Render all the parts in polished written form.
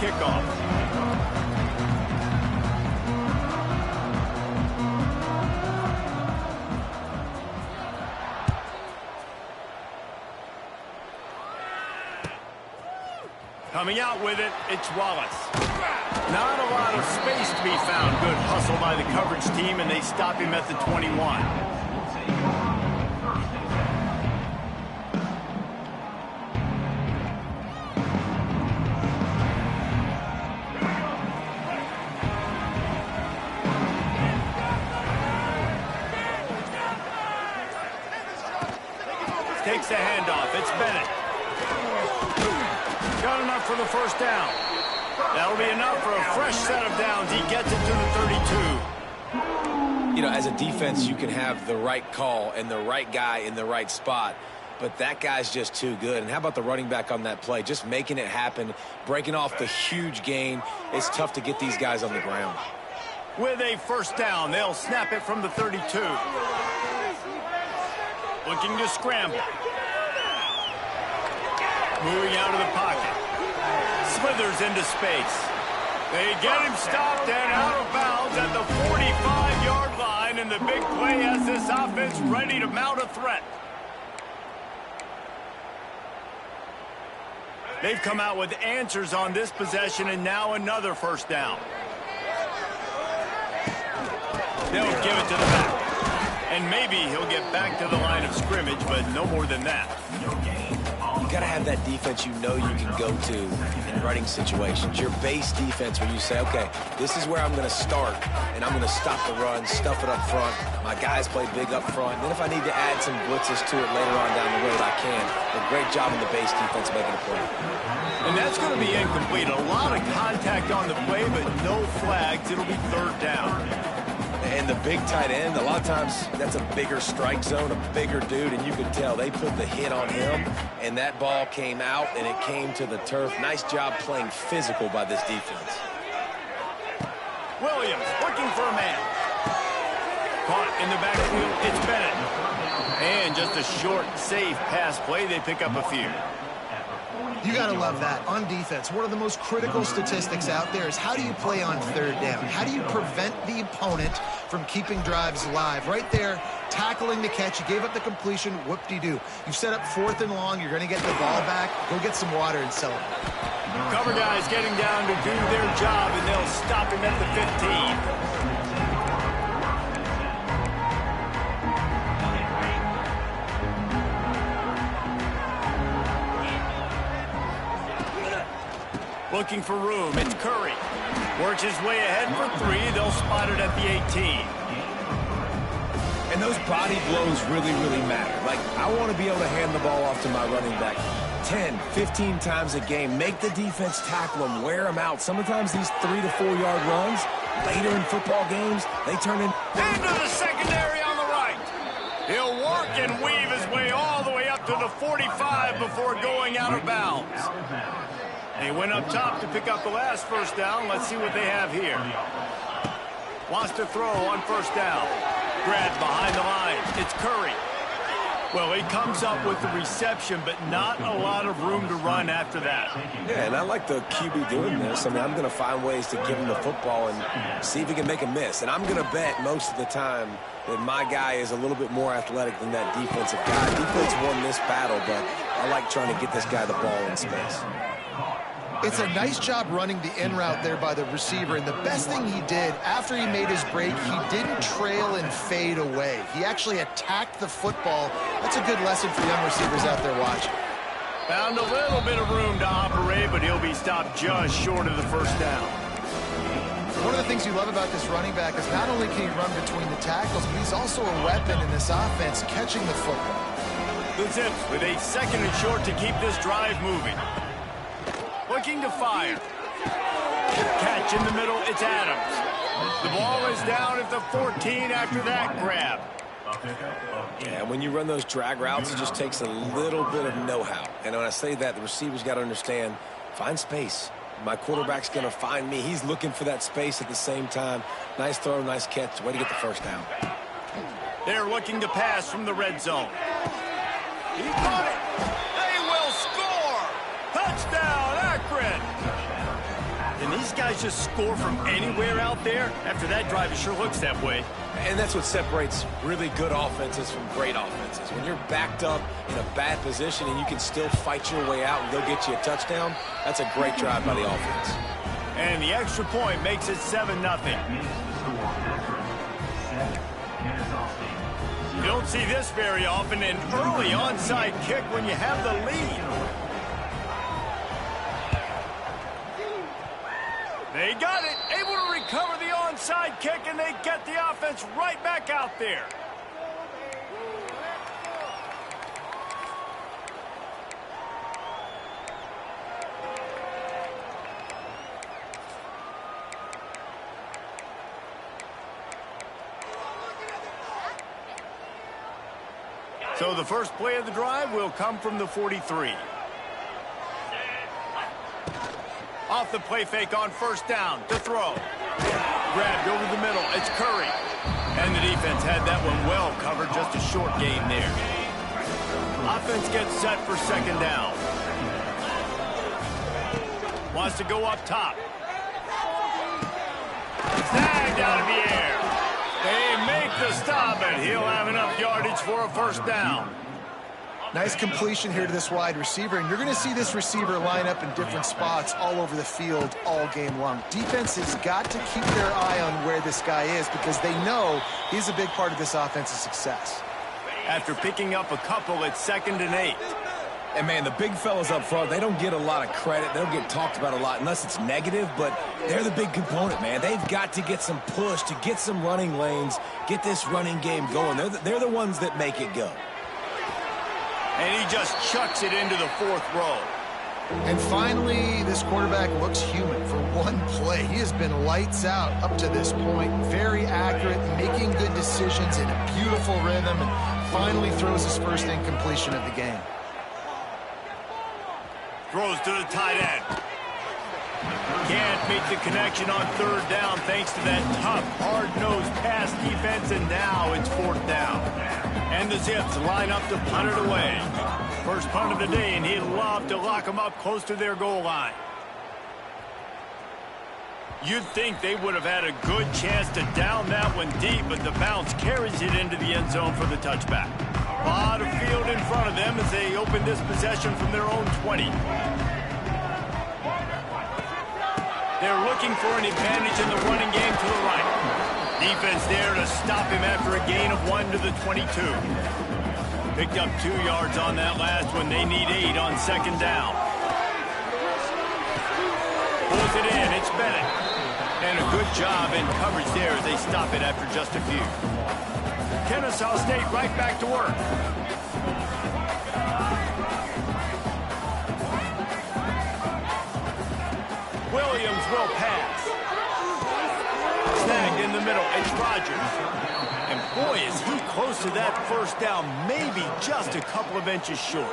kickoff. Coming out with it, it's Wallace. Not a lot of space to be found. Good hustle by the coverage team, and they stop him at the 21. Takes the handoff. It's Bennett. Got enough for the first down. That'll be enough for a fresh set of downs. He gets it to the 32. You know, as a defense, you can have the right call and the right guy in the right spot, but that guy's just too good. And how about the running back on that play? Just making it happen, breaking off the huge gain. It's tough to get these guys on the ground. With a first down, they'll snap it from the 32. Looking to scramble. Moving out of the pocket. Slithers into space. They get him stopped and out of bounds at the 45-yard line, and the big play has this offense ready to mount a threat. They've come out with answers on this possession, and now another first down. They'll give it to the back. And maybe he'll get back to the line of scrimmage, but no more than that. You got to have that defense you know you can go to in running situations. Your base defense where you say, okay, this is where I'm going to start, and I'm going to stop the run, stuff it up front. My guys play big up front. And then if I need to add some blitzes to it later on down the road, I can. A great job in the base defense making a play. And that's going to be incomplete. A lot of contact on the play, but no flags. It'll be third down. And the big tight end, a lot of times that's a bigger strike zone, a bigger dude, and you could tell they put the hit on him, and that ball came out, and it came to the turf. Nice job playing physical by this defense. Williams looking for a man. Caught in the backfield, it's Bennett. And just a short, safe pass play. They pick up a few. You got to love that. On defense, one of the most critical statistics out there is how do you play on third down? How do you prevent the opponent from keeping drives alive? Right there, tackling the catch. You gave up the completion. Whoop-de-doo. You've set up fourth and long. You're going to get the ball back. Go get some water and sell it. Cover guys getting down to do their job, and they'll stop him at the 15. Looking for room, it's Curry. Works his way ahead for three. They'll spot it at the 18. And those body blows really, really matter. Like, I want to be able to hand the ball off to my running back 10, 15 times a game. Make the defense tackle them, wear them out. Sometimes these 3 to 4 yard runs, later in football games, they turn into the secondary on the right. He'll work and weave his way all the way up to the 45 before going out of bounds. They went up top to pick up the last first down. Let's see what they have here. Wants to throw on first down. Grabbed behind the line. It's Curry. Well, he comes up with the reception, but not a lot of room to run after that. Yeah, and I like the QB doing this. I mean, I'm going to find ways to give him the football and see if he can make a miss. And I'm going to bet most of the time that my guy is a little bit more athletic than that defensive guy. Defense won this battle, but I like trying to get this guy the ball in space. It's a nice job running the in route there by the receiver, and the best thing he did after he made his break, he didn't trail and fade away. He actually attacked the football. That's a good lesson for young receivers out there watching. Found a little bit of room to operate, but he'll be stopped just short of the first down. One of the things you love about this running back is not only can he run between the tackles, but he's also a weapon in this offense catching the football. The Zips with a second and short to keep this drive moving. Looking to fire. Catch in the middle, it's Adams. The ball is down at the 14 after that grab. Yeah, when you run those drag routes, it just takes a little bit of know-how. And when I say that, the receiver's got to understand, find space. My quarterback's going to find me. He's looking for that space at the same time. Nice throw, nice catch. Way to get the first down. They're looking to pass from the red zone. He caught it. They will score. Touchdown, Akron. these guys just score from anywhere out there? After that drive, it sure looks that way. And that's what separates really good offenses from great offenses. When you're backed up in a bad position and you can still fight your way out and go get you a touchdown, that's a great drive by the offense. And the extra point makes it 7-0. You don't see this very often, an early onside kick when you have the lead. They got it, able to recover the onside kick, and they get the offense right back out there. So the first play of the drive will come from the 43. Off the play fake on first down to throw. Grabbed over the middle. It's Curry. And the defense had that one well covered. Just a short gain there. Offense gets set for second down. Wants to go up top. Snagged out of the air. They make the stop, and he'll have enough yardage for a first down. Nice completion here to this wide receiver, and you're going to see this receiver line up in different spots all over the field all game long. Defense has got to keep their eye on where this guy is because they know he's a big part of this offense's success. After picking up a couple, it's 2nd and 8. And, man, the big fellas up front, they don't get a lot of credit. They don't get talked about a lot unless it's negative, but they're the big component, man. They've got to get some push, to get some running lanes, get this running game going. They're the ones that make it go. And he just chucks it into the 4th row. And finally, this quarterback looks human for one play. He has been lights out up to this point. Very accurate, making good decisions in a beautiful rhythm, and finally throws his first incompletion of the game. Throws to the tight end. Can't make the connection on 3rd down thanks to that tough, hard-nosed pass defense, and now it's 4th down. And the Zips line up to punt it away. First punt of the day, and he'd love to lock them up close to their goal line. You'd think they would have had a good chance to down that one deep, but the bounce carries it into the end zone for the touchback. A lot of field in front of them as they open this possession from their own 20. They're looking for an advantage in the running game to the right. Defense there to stop him after a gain of 1 to the 22. Picked up 2 yards on that last one. They need 8 on 2nd down. Pulls it in. It's Bennett. And a good job in coverage there as they stop it after just a few. Kennesaw State right back to work. Williams will pass. Snagged in the middle. It's Rogers. And boy, is he close to that first down, maybe just a couple of inches short.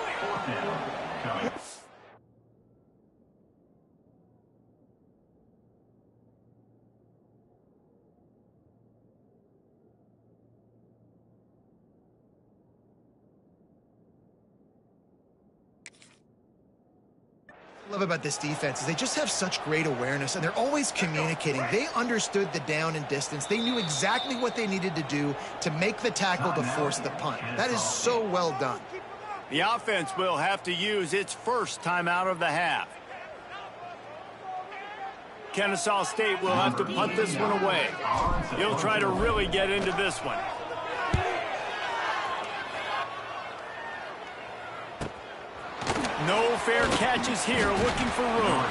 Love about this defense is they just have such great awareness, and they're always communicating. They understood the down and distance. They knew exactly what they needed to do to make the tackle to force the punt. That is so well done. The offense will have to use its first timeout of the half. Kennesaw State will have to punt this one away. He'll try to really get into this one. No fair catches here, looking for room.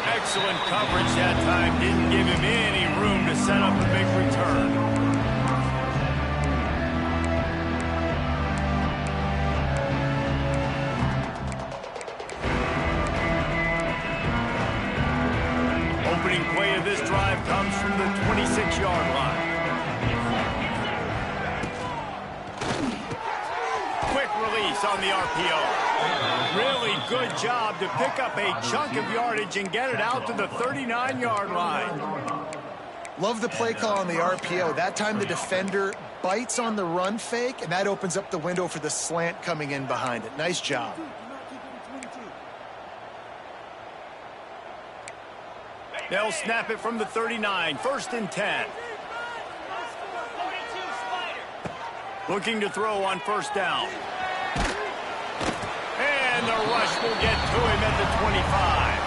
Excellent coverage that time. Didn't give him any room to set up a big return. Opening play of this drive comes from the 26-yard line. Quick release on the RPO. Really good job to pick up a chunk of yardage and get it out to the 39-yard line. Love the play call on the RPO. That time the defender bites on the run fake, and that opens up the window for the slant coming in behind it. Nice job. They'll snap it from the 39, 1st and 10. Looking to throw on 1st down. And the rush will get to him at the 25.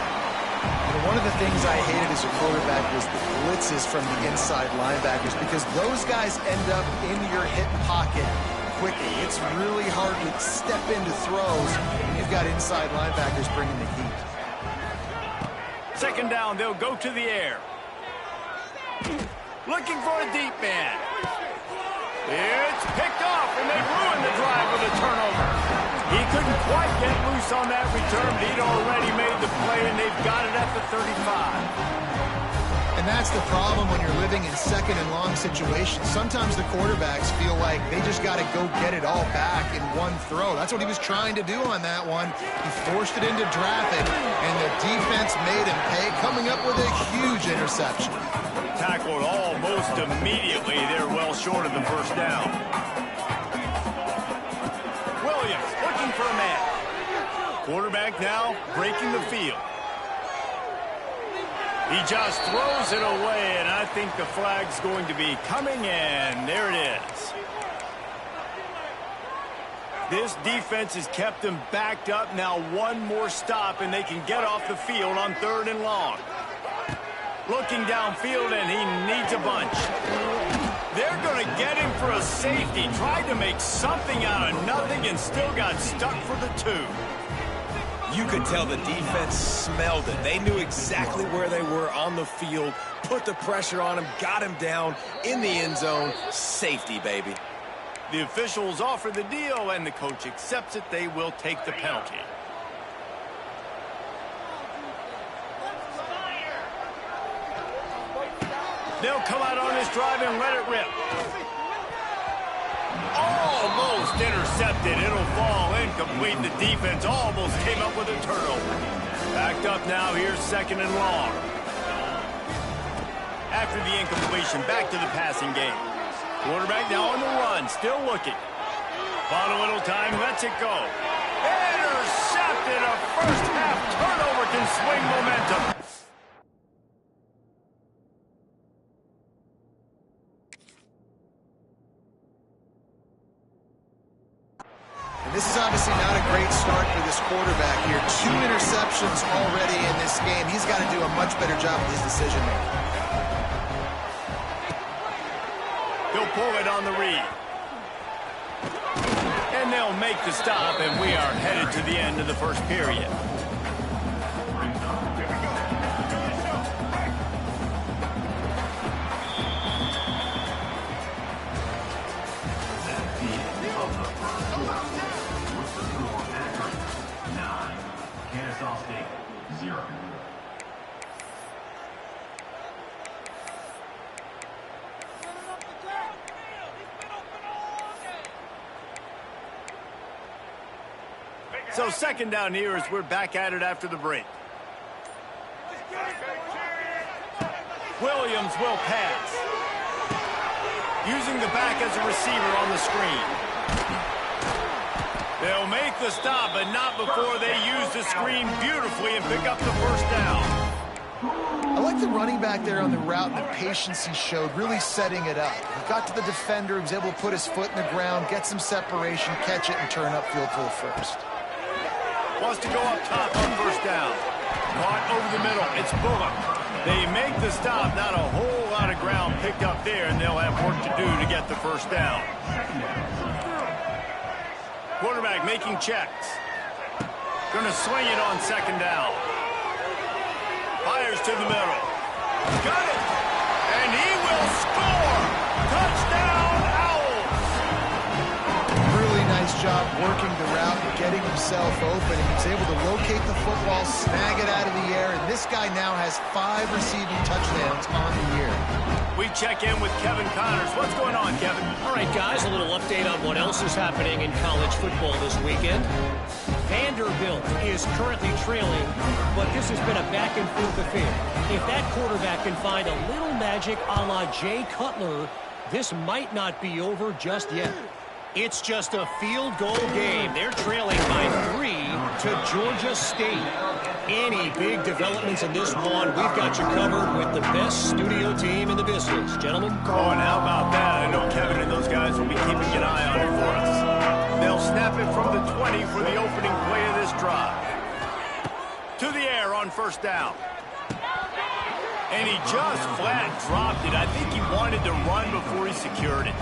One of the things I hated as a quarterback was the blitzes from the inside linebackers, because those guys end up in your hip pocket quickly. It's really hard to step into throws when you've got inside linebackers bringing the heat. 2nd down, they'll go to the air. Looking for a deep man. It's picked off, and they ruined the drive with a turnover. He couldn't quite get loose on that return, but he'd already made the play, and they've got it at the 35. And that's the problem when you're living in 2nd and long situations. Sometimes the quarterbacks feel like they just got to go get it all back in one throw. That's what he was trying to do on that one. He forced it into traffic, and the defense made him pay, coming up with a huge interception. Tackled almost immediately. They're well short of the 1st down. Williams looking for a man. Quarterback now breaking the field. He just throws it away, and I think the flag's going to be coming in. There it is. This defense has kept them backed up. Now one more stop, and they can get off the field on 3rd and long. Looking downfield, and he needs a bunch. They're going to get him for a safety. Tried to make something out of nothing and still got stuck for the 2. You could tell the defense smelled it. They knew exactly where they were on the field, put the pressure on him, got him down in the end zone. Safety, baby. The officials offer the deal, and the coach accepts it. They will take the penalty. They'll come out on this drive and let it rip. Almost intercepted. It'll fall incomplete. The defense almost came up with a turnover. Backed up now. Here's 2nd and long. After the incompletion, back to the passing game. Quarterback now on the run. Still looking. Bought a little time. Lets it go. Intercepted. A first-half turnover can swing momentum. This is obviously not a great start for this quarterback here. 2 interceptions already in this game. He's got to do a much better job with his decision-making. He'll pull it on the read. And they'll make the stop, and we are headed to the end of the 1st period. So 2nd down here as we're back at it after the break. Williams will pass. Using the back as a receiver on the screen. They'll make the stop, but not before they use the screen beautifully and pick up the 1st down. I like the running back there on the route and the patience he showed, really setting it up. He got to the defender, he was able to put his foot in the ground, get some separation, catch it, and turn upfield for the 1st. Wants to go up top on 1st down. Caught over the middle. It's Bullock. They make the stop. Not a whole lot of ground picked up there, and they'll have work to do to get the 1st down. Quarterback making checks. Going to swing it on 2nd down. Fires to the middle. Got it. And he will score. Touchdown, Owls. Really nice job working the route and getting himself open. He was able to locate the football, snag it out of the air, and this guy now has 5 receiving touchdowns on the year. We check in with Kevin Connors. What's going on, Kevin? All right, guys, a little update on what else is happening in college football this weekend. Vanderbilt is currently trailing, but this has been a back-and-forth affair. If that quarterback can find a little magic a la Jay Cutler, this might not be over just yet. It's just a field goal game. They're trailing by 3 to Georgia State. any big developments in this one, we've got you covered with the best studio team in the business. Gentlemen? Oh, and how about that? I know Kevin and those guys will be keeping an eye on it for us. They'll snap it from the 20 for the opening play of this drive. To the air on first down. And he just flat dropped it. I think he wanted to run before he secured it.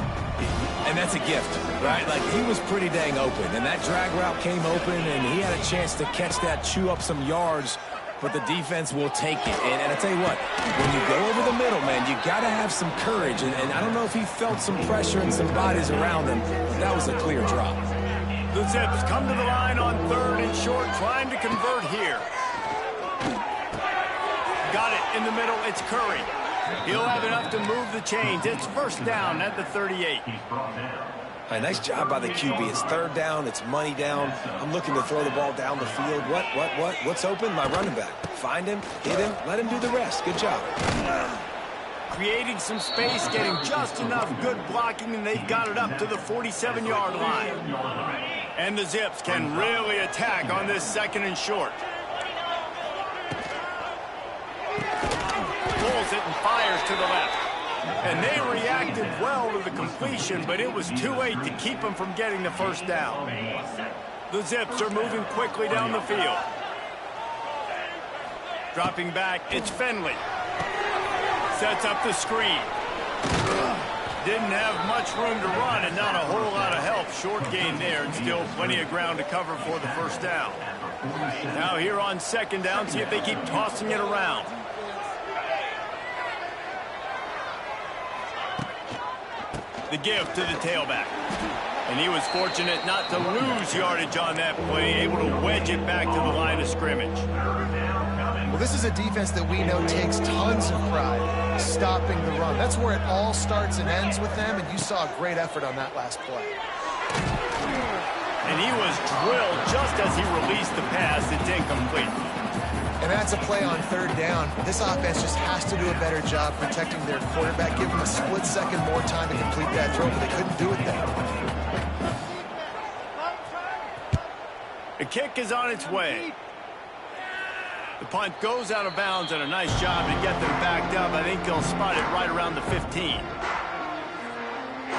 And that's a gift, right? Like, he was pretty dang open, and that drag route came open, and he had a chance to catch that, chew up some yards, but the defense will take it. And I tell you what, when you go over the middle, man, you got to have some courage, and I don't know if he felt some pressure and some bodies around him, but that was a clear drop. The Zips come to the line on 3rd and short, trying to convert here. Got it in the middle. It's Curry. He'll have enough to move the chains. It's first down at the 38. All right, nice job by the QB. It's 3rd down. It's money down. I'm looking to throw the ball down the field. What's open? My running back. Find him, hit him, let him do the rest. Good job. Creating some space, getting just enough good blocking, and they've got it up to the 47-yard line. And the Zips can really attack on this 2nd and short. Pulls it and fires to the left. And they reacted well to the completion, but it was too late to keep them from getting the first down. The Zips are moving quickly down the field. Dropping back, it's Finley. Sets up the screen. Didn't have much room to run and not a whole lot of help. Short gain there and still plenty of ground to cover for the first down. Now here on 2nd down, see if they keep tossing it around. The give to the tailback. And he was fortunate not to lose yardage on that play, able to wedge it back to the line of scrimmage. Well, this is a defense that we know takes tons of pride stopping the run. That's where it all starts and ends with them, and you saw a great effort on that last play. And he was drilled just as he released the pass. It's incomplete. And that's a play on 3rd down. This offense just has to do a better job protecting their quarterback, give them a split second more time to complete that throw, but they couldn't do it there. The kick is on its way. The punt goes out of bounds, and a nice job to get them backed up. I think they'll spot it right around the 15.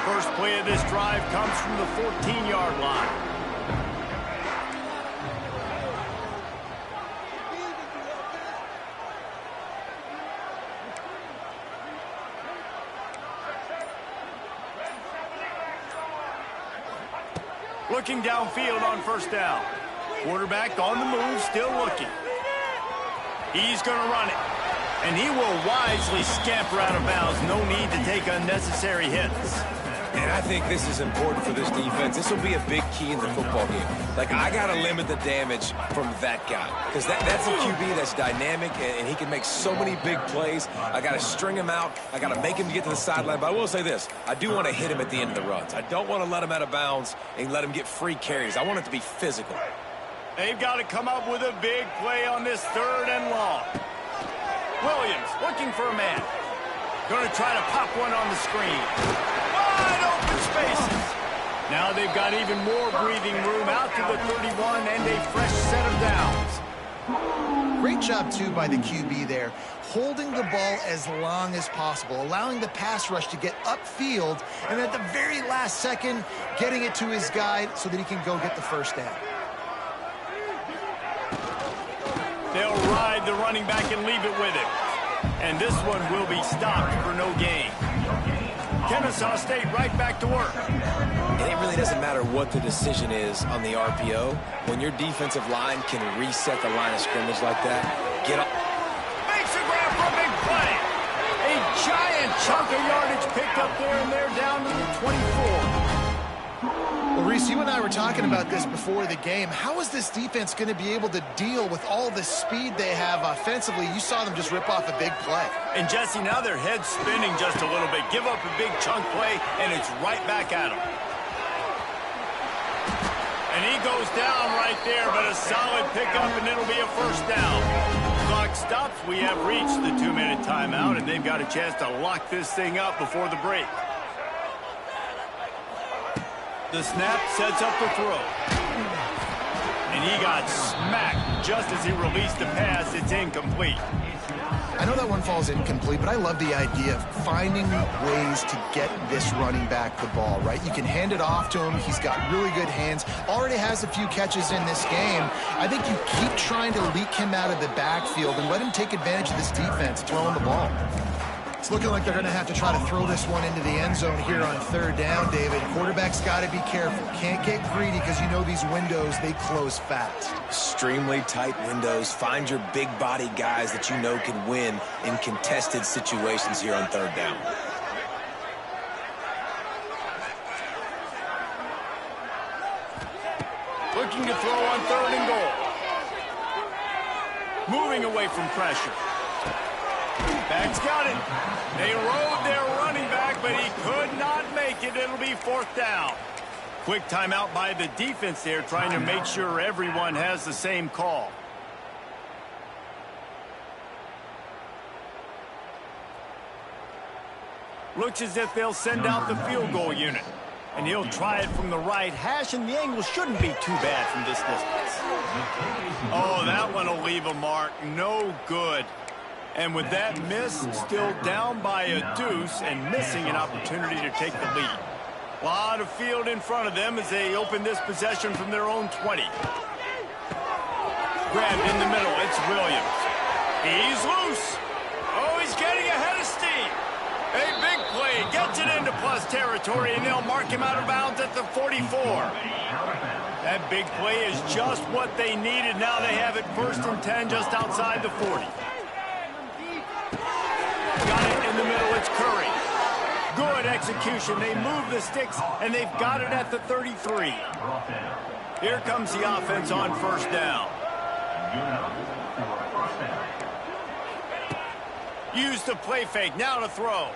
First play of this drive comes from the 14-yard line. Looking downfield on first down. Quarterback on the move, still looking. He's going to run it. And he will wisely scamper out of bounds. No need to take unnecessary hits. And I think this is important for this defense. This will be a big key in the football game. Like, I got to limit the damage from that guy. Because that's a QB that's dynamic, and he can make so many big plays. I got to string him out. I got to make him get to the sideline. But I will say this. I do want to hit him at the end of the runs. I don't want to let him out of bounds and let him get free carries. I want it to be physical. They've got to come up with a big play on this 3rd and long. Williams looking for a man. Going to try to pop one on the screen. Wide open spaces. Now they've got even more breathing room out to the 31 and a fresh set of downs. Great job, too, by the QB there, holding the ball as long as possible, allowing the pass rush to get upfield, and at the very last second, getting it to his guy so that he can go get the first down. They'll ride the running back and leave it with him. And this one will be stopped for no gain. Kennesaw State right back to work. And it really doesn't matter what the decision is on the RPO. When your defensive line can reset the line of scrimmage like that, get up. Makes a grab for a big play. A giant chunk of yardage picked up there, and they're down to the 24. Well, Reese, you and I were talking about this before the game. How is this defense going to be able to deal with all the speed they have offensively? You saw them just rip off a big play. And, Jesse, now their head's spinning just a little bit. Give up a big chunk play, and it's right back at them. And he goes down right there, but a solid pickup, and it'll be a first down. Clock stops. We have reached the 2-minute timeout, and they've got a chance to lock this thing up before the break. The snap sets up the throw. And he got smacked just as he released the pass. It's incomplete. I know that one falls incomplete, but I love the idea of finding ways to get this running back the ball, right? You can hand it off to him. He's got really good hands. Already has a few catches in this game. I think you keep trying to leak him out of the backfield and let him take advantage of this defense throwing the ball. It's looking like they're going to have to try to throw this one into the end zone here on third down, David. Quarterback's got to be careful. Can't get greedy because you know these windows, they close fast. Extremely tight windows. Find your big body guys that you know can win in contested situations here on third down. Looking to throw on third and goal. Moving away from pressure. Back's got it. They rode their running back, but he could not make it. It'll be fourth down. Quick timeout by the defense there, trying to make sure everyone has the same call. Looks as if they'll send out the field goal unit. And he'll try it from the right hash, and the angle shouldn't be too bad from this distance. Oh, that one will leave a mark. No good. And with that miss, still down by a deuce and missing an opportunity to take the lead. A lot of field in front of them as they open this possession from their own 20. Grabbed in the middle, it's Williams. He's loose. Oh, he's getting ahead of steam. A big play, gets it into plus territory, and they'll mark him out of bounds at the 44. That big play is just what they needed. Now they have it 1st and 10 just outside the 40. Got it in the middle, it's Curry. Good execution. They move the sticks, and they've got it at the 33. Here comes the offense on first down. Use the play fake, now to throw.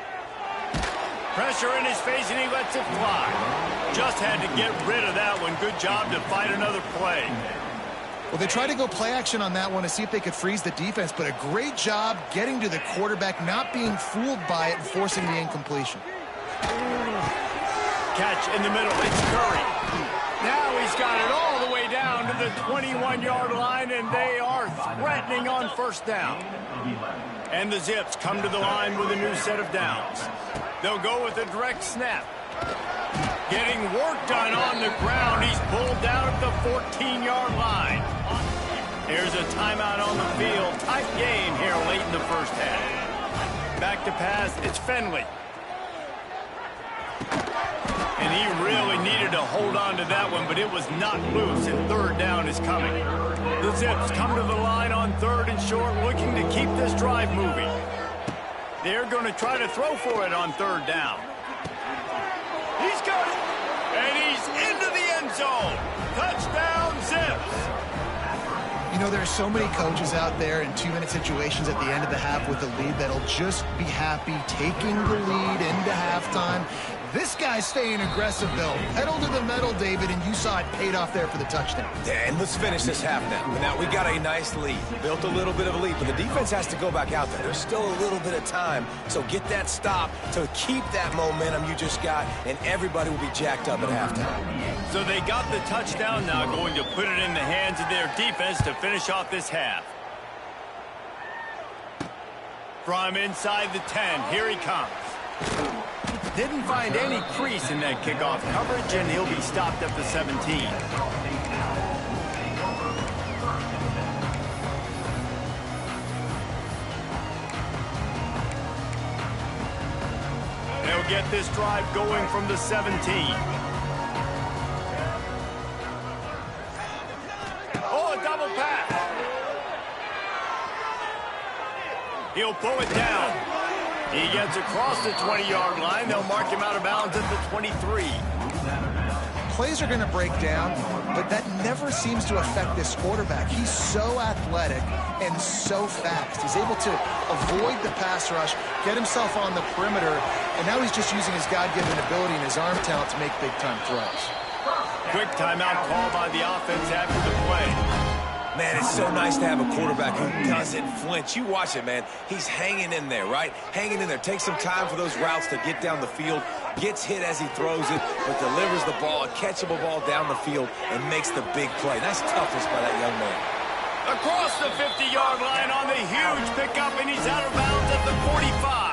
Pressure in his face, and he lets it fly. Just had to get rid of that one. Good job to find another play. Well, they tried to go play action on that one to see if they could freeze the defense, but a great job getting to the quarterback, not being fooled by it and forcing the incompletion. Catch in the middle, it's Curry. Now he's got it all the way down to the 21-yard line, and they are threatening on first down. And the Zips come to the line with a new set of downs. They'll go with a direct snap. Getting work done on the ground. He's pulled down at the 14-yard line. Here's a timeout on the field. Tight game here late in the first half. Back to pass, it's Finley. And he really needed to hold on to that one, but it was not loose, and third down is coming. The Zips come to the line on third and short, looking to keep this drive moving. They're going to try to throw for it on third down. He's got it, and he's into the end zone. Touchdown, Zips. You know, there are so many coaches out there in 2-minute situations at the end of the half with the lead that'll just be happy taking the lead into halftime. This guy's staying aggressive, though. Pedal to the metal, David, and you saw it paid off there for the touchdown. Yeah, and let's finish this half now. Now, we got a nice lead. Built a little bit of a lead, but the defense has to go back out there. There's still a little bit of time, so get that stop to keep that momentum you just got, and everybody will be jacked up at halftime. So they got the touchdown now, going to put it in the hands of their defense to finish off this half. From inside the 10, here he comes. Didn't find any crease in that kickoff coverage, and he'll be stopped at the 17. They'll get this drive going from the 17. Oh, a double pass. He'll pull it down. He gets across the 20-yard line. They'll mark him out of bounds at the 23. Plays are going to break down, but that never seems to affect this quarterback. He's so athletic and so fast. He's able to avoid the pass rush, get himself on the perimeter, and now he's just using his God-given ability and his arm talent to make big-time throws. Quick timeout call by the offense after the play. Man, it's so nice to have a quarterback who doesn't flinch. You watch it, man. He's hanging in there, right? Hanging in there. Takes some time for those routes to get down the field. Gets hit as he throws it, but delivers the ball, a catchable ball down the field, and makes the big play. That's toughness by that young man. Across the 50-yard line on the huge pickup, and he's out of bounds at the 45.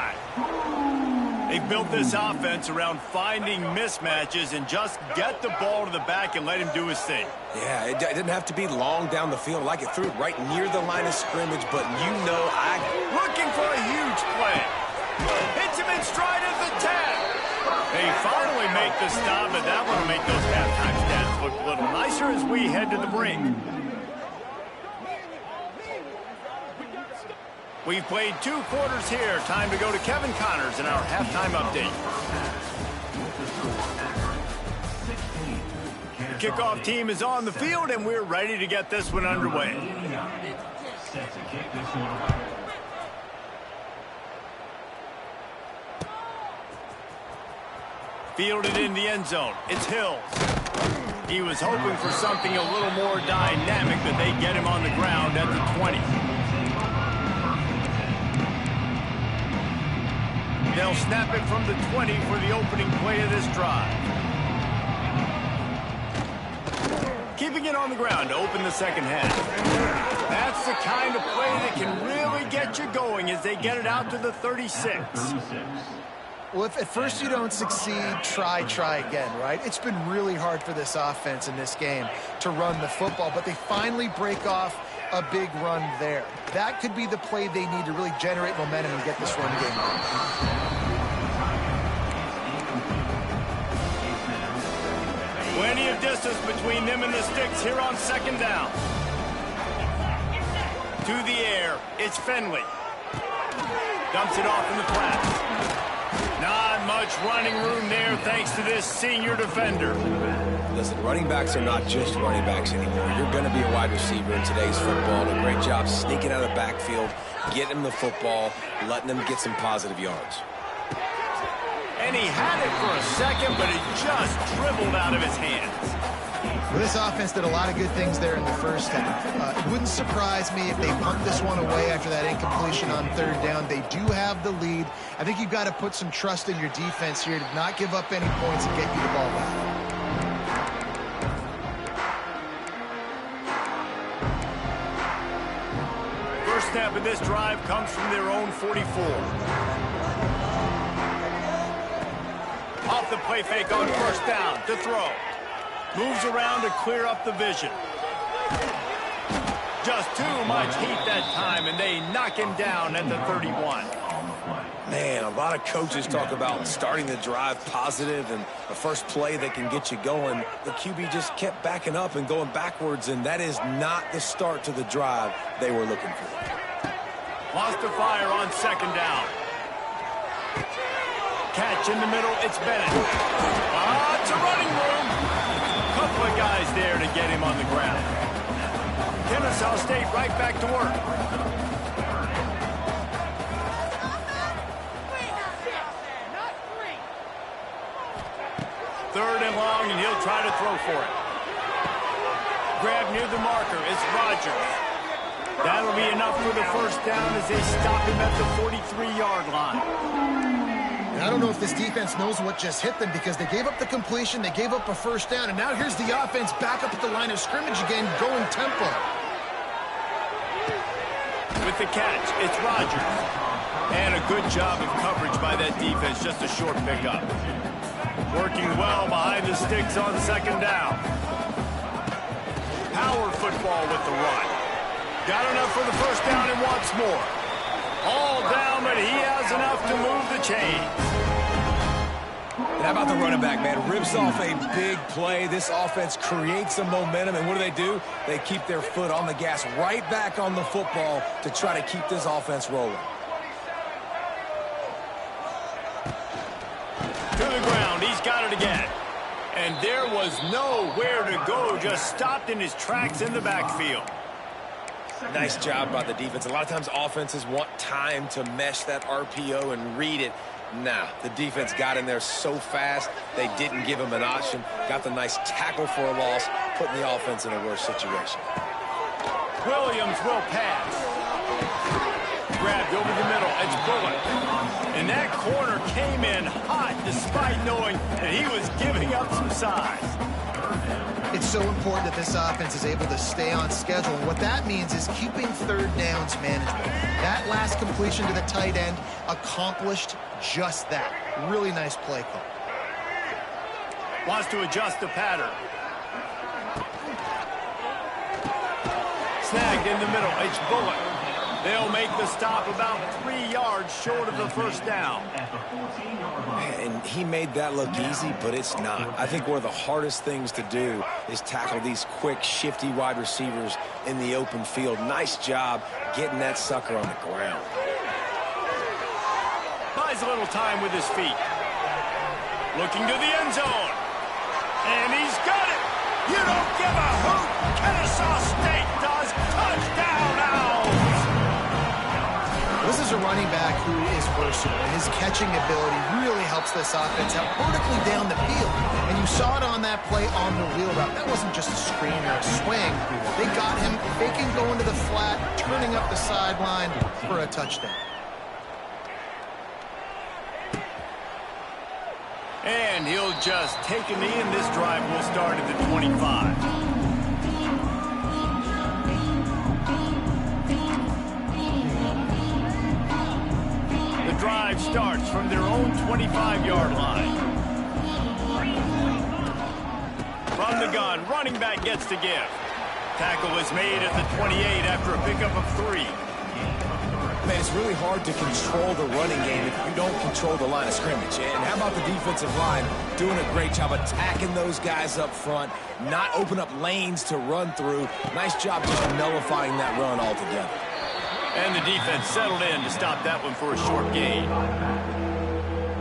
They've built this offense around finding mismatches and just get the ball to the back and let him do his thing. Yeah, it didn't have to be long down the field. Like it threw it right near the line of scrimmage, but looking for a huge play. Hits him in stride at the 10. They finally make the stop, and that one will make those halftime stats look a little nicer as we head to the break. We've played 2 quarters here. Time to go to Kevin Connors in our halftime update. The kickoff team is on the field, and we're ready to get this one underway. Fielded in the end zone. It's Hill. He was hoping for something a little more dynamic, but they get him on the ground at the 20. They'll snap it from the 20 for the opening play of this drive. Keeping it on the ground to open the second half. That's the kind of play that can really get you going as they get it out to the 36. Well, if at first you don't succeed, try again, right? It's been really hard for this offense in this game to run the football, but they finally break off a big run there. That could be the play they need to really generate momentum and get this run game going. Plenty of distance between them and the sticks here on second down. To the air, it's Finley. Dumps it off in the flats. Not much running room there thanks to this senior defender. Listen, running backs are not just running backs anymore. You're going to be a wide receiver in today's football. A great job sneaking out of the backfield, getting him the football, letting them get some positive yards. And he had it for a second, but it just dribbled out of his hands. Well, this offense did a lot of good things there in the first half. It wouldn't surprise me if they punt this one away after that incompletion on third down. They do have the lead. I think you've got to put some trust in your defense here to not give up any points and get you the ball back. First snap of this drive comes from their own 44. Off the play fake on first down to throw. Moves around to clear up the vision. Just too much heat that time, and they knock him down at the 31. Man, a lot of coaches talk about starting the drive positive and the first play that can get you going. The QB just kept backing up and going backwards, and that is not the start to the drive they were looking for. Lost to fire on second down. Catch in the middle, it's Bennett. It's a running room. Couple of guys there to get him on the ground. Kennesaw State right back to work. Third and long, and he'll try to throw for it. Grab near the marker, it's Rogers. That'll be enough for the first down as they stop him at the 43-yard line. I don't know if this defense knows what just hit them because they gave up the completion, they gave up a first down, and now here's the offense back up at the line of scrimmage again, going tempo. With the catch, it's Rogers. And a good job of coverage by that defense, just a short pickup. Working well behind the sticks on second down. Power football with the run. Got enough for the first down and wants more. All down, but he has enough to move the chains. And how about the running back, man? Rips off a big play. This offense creates some momentum, and what do? They keep their foot on the gas right back on the football to try to keep this offense rolling. To the ground, he's got it again. And there was nowhere to go, just stopped in his tracks in the backfield. Nice job by the defense. A lot of times offenses want time to mesh that RPO and read it. Nah, the defense got in there so fast, they didn't give him an option. Got the nice tackle for a loss, putting the offense in a worse situation. Williams will pass. Grabbed over the middle. It's Bullock. And that corner came in hot despite knowing that he was giving up some size. It's so important that this offense is able to stay on schedule. And what that means is keeping third downs manageable. That last completion to the tight end accomplished just that. Really nice play call. Wants to adjust the pattern. Snagged in the middle. It's Bullock. They'll make the stop about 3 yards short of the first down. And he made that look easy, but it's not. I think one of the hardest things to do is tackle these quick, shifty wide receivers in the open field. Nice job getting that sucker on the ground. Buys a little time with his feet. Looking to the end zone. And he's got it. You don't give a hoot. Kennesaw State does. Touchdown, Owls. This is a running back who is versatile, and his catching ability really helps this offense out vertically down the field. And you saw it on that play on the wheel route. That wasn't just a screen or a swing. They got him faking going to the flat, turning up the sideline for a touchdown. And he'll just take a knee, and this drive will start at the 25. Drive starts from their own 25-yard line. From the gun, running back gets to give. Tackle is made at the 28 after a pickup of 3. Man, it's really hard to control the running game if you don't control the line of scrimmage. And how about the defensive line doing a great job attacking those guys up front, not open up lanes to run through. Nice job just nullifying that run altogether. And the defense settled in to stop that one for a short gain.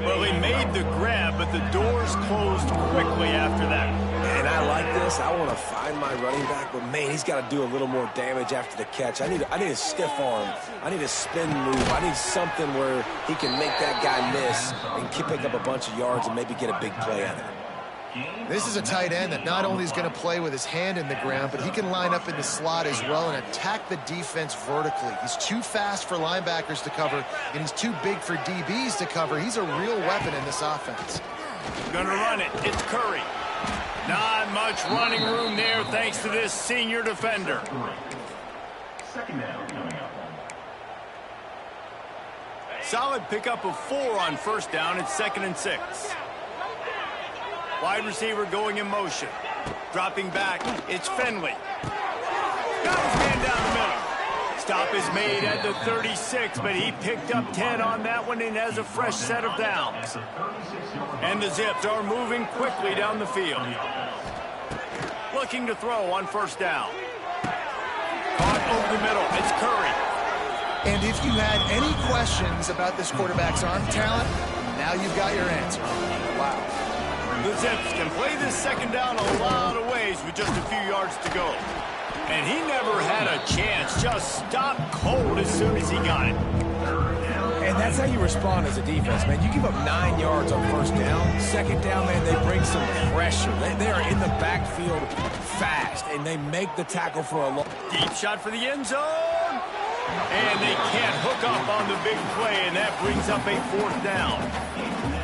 Well, he made the grab, but the doors closed quickly after that. And I like this. I want to find my running back, but, man, he's got to do a little more damage after the catch. I need a stiff arm. I need a spin move. I need something where he can make that guy miss and pick up a bunch of yards and maybe get a big play out of it. This is a tight end that not only is going to play with his hand in the ground, but he can line up in the slot as well and attack the defense vertically. He's too fast for linebackers to cover, and he's too big for DBs to cover. He's a real weapon in this offense. Gonna run it. It's Curry. Not much running room there thanks to this senior defender. Solid pickup of 4 on first down. It's 2nd and 6. Wide receiver going in motion. Dropping back, it's Finley. Got his man down the middle. Stop is made at the 36, but he picked up 10 on that one and has a fresh set of downs. And the Zips are moving quickly down the field. Looking to throw on first down. Caught over the middle, it's Curry. And if you had any questions about this quarterback's arm talent, now you've got your answer. Wow. The Zips can play this second down a lot of ways with just a few yards to go. And he never had a chance, just stopped cold as soon as he got it. And that's how you respond as a defense, man. You give up 9 yards on first down. Second down, man, they bring some pressure. They are in the backfield fast, and they make the tackle for a long. Deep shot for the end zone. And they can't hook up on the big play, and that brings up a 4th down.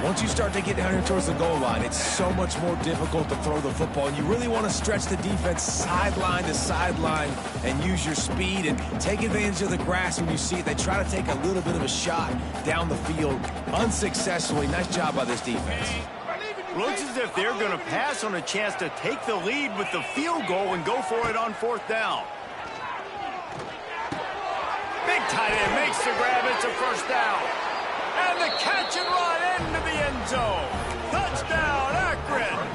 Once you start to get down here towards the goal line, it's so much more difficult to throw the football. And you really want to stretch the defense sideline to sideline and use your speed and take advantage of the grass when you see it. They try to take a little bit of a shot down the field unsuccessfully. Nice job by this defense. Looks as if they're going to pass on a chance to take the lead with the field goal and go for it on 4th down. Big tight end makes the grab. It's a first down. And the catch and run into the end zone. Touchdown, Akron.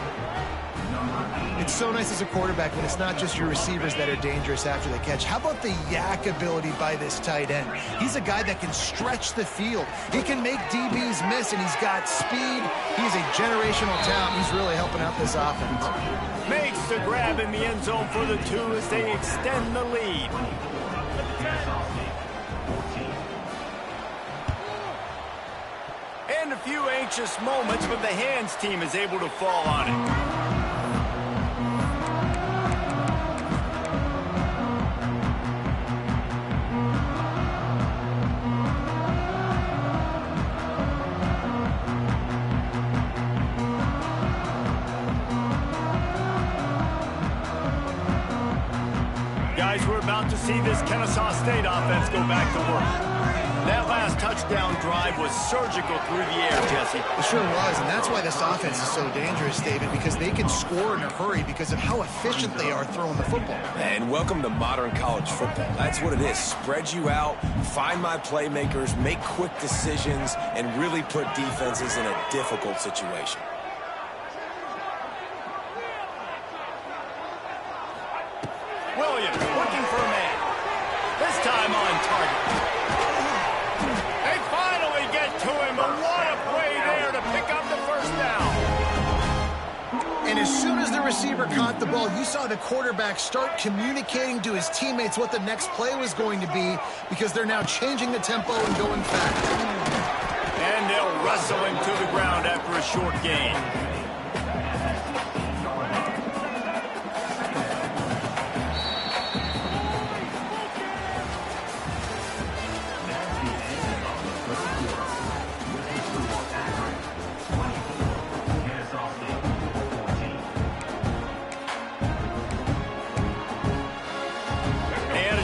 It's so nice as a quarterback when it's not just your receivers that are dangerous after the catch. How about the yak ability by this tight end? He's a guy that can stretch the field. He can make DBs miss, and he's got speed. He's a generational talent. He's really helping out this offense. Makes the grab in the end zone for the 2 as they extend the lead. And a few anxious moments, but the hands team is able to fall on it. guys, we're about to see this Kennesaw State offense go back to work. That last touchdown drive was surgical through the air, Jesse. It sure was, and that's why this offense is so dangerous, David, because they can score in a hurry because of how efficient they are throwing the football. And welcome to modern college football. That's what it is. Spread you out, find my playmakers, make quick decisions, and really put defenses in a difficult situation. Williams looking for a man. This time on target. They finally get to him, but what a play there to pick up the first down. And as soon as the receiver caught the ball, you saw the quarterback start communicating to his teammates what the next play was going to be because they're now changing the tempo and going fast. And they'll wrestle him to the ground after a short gain.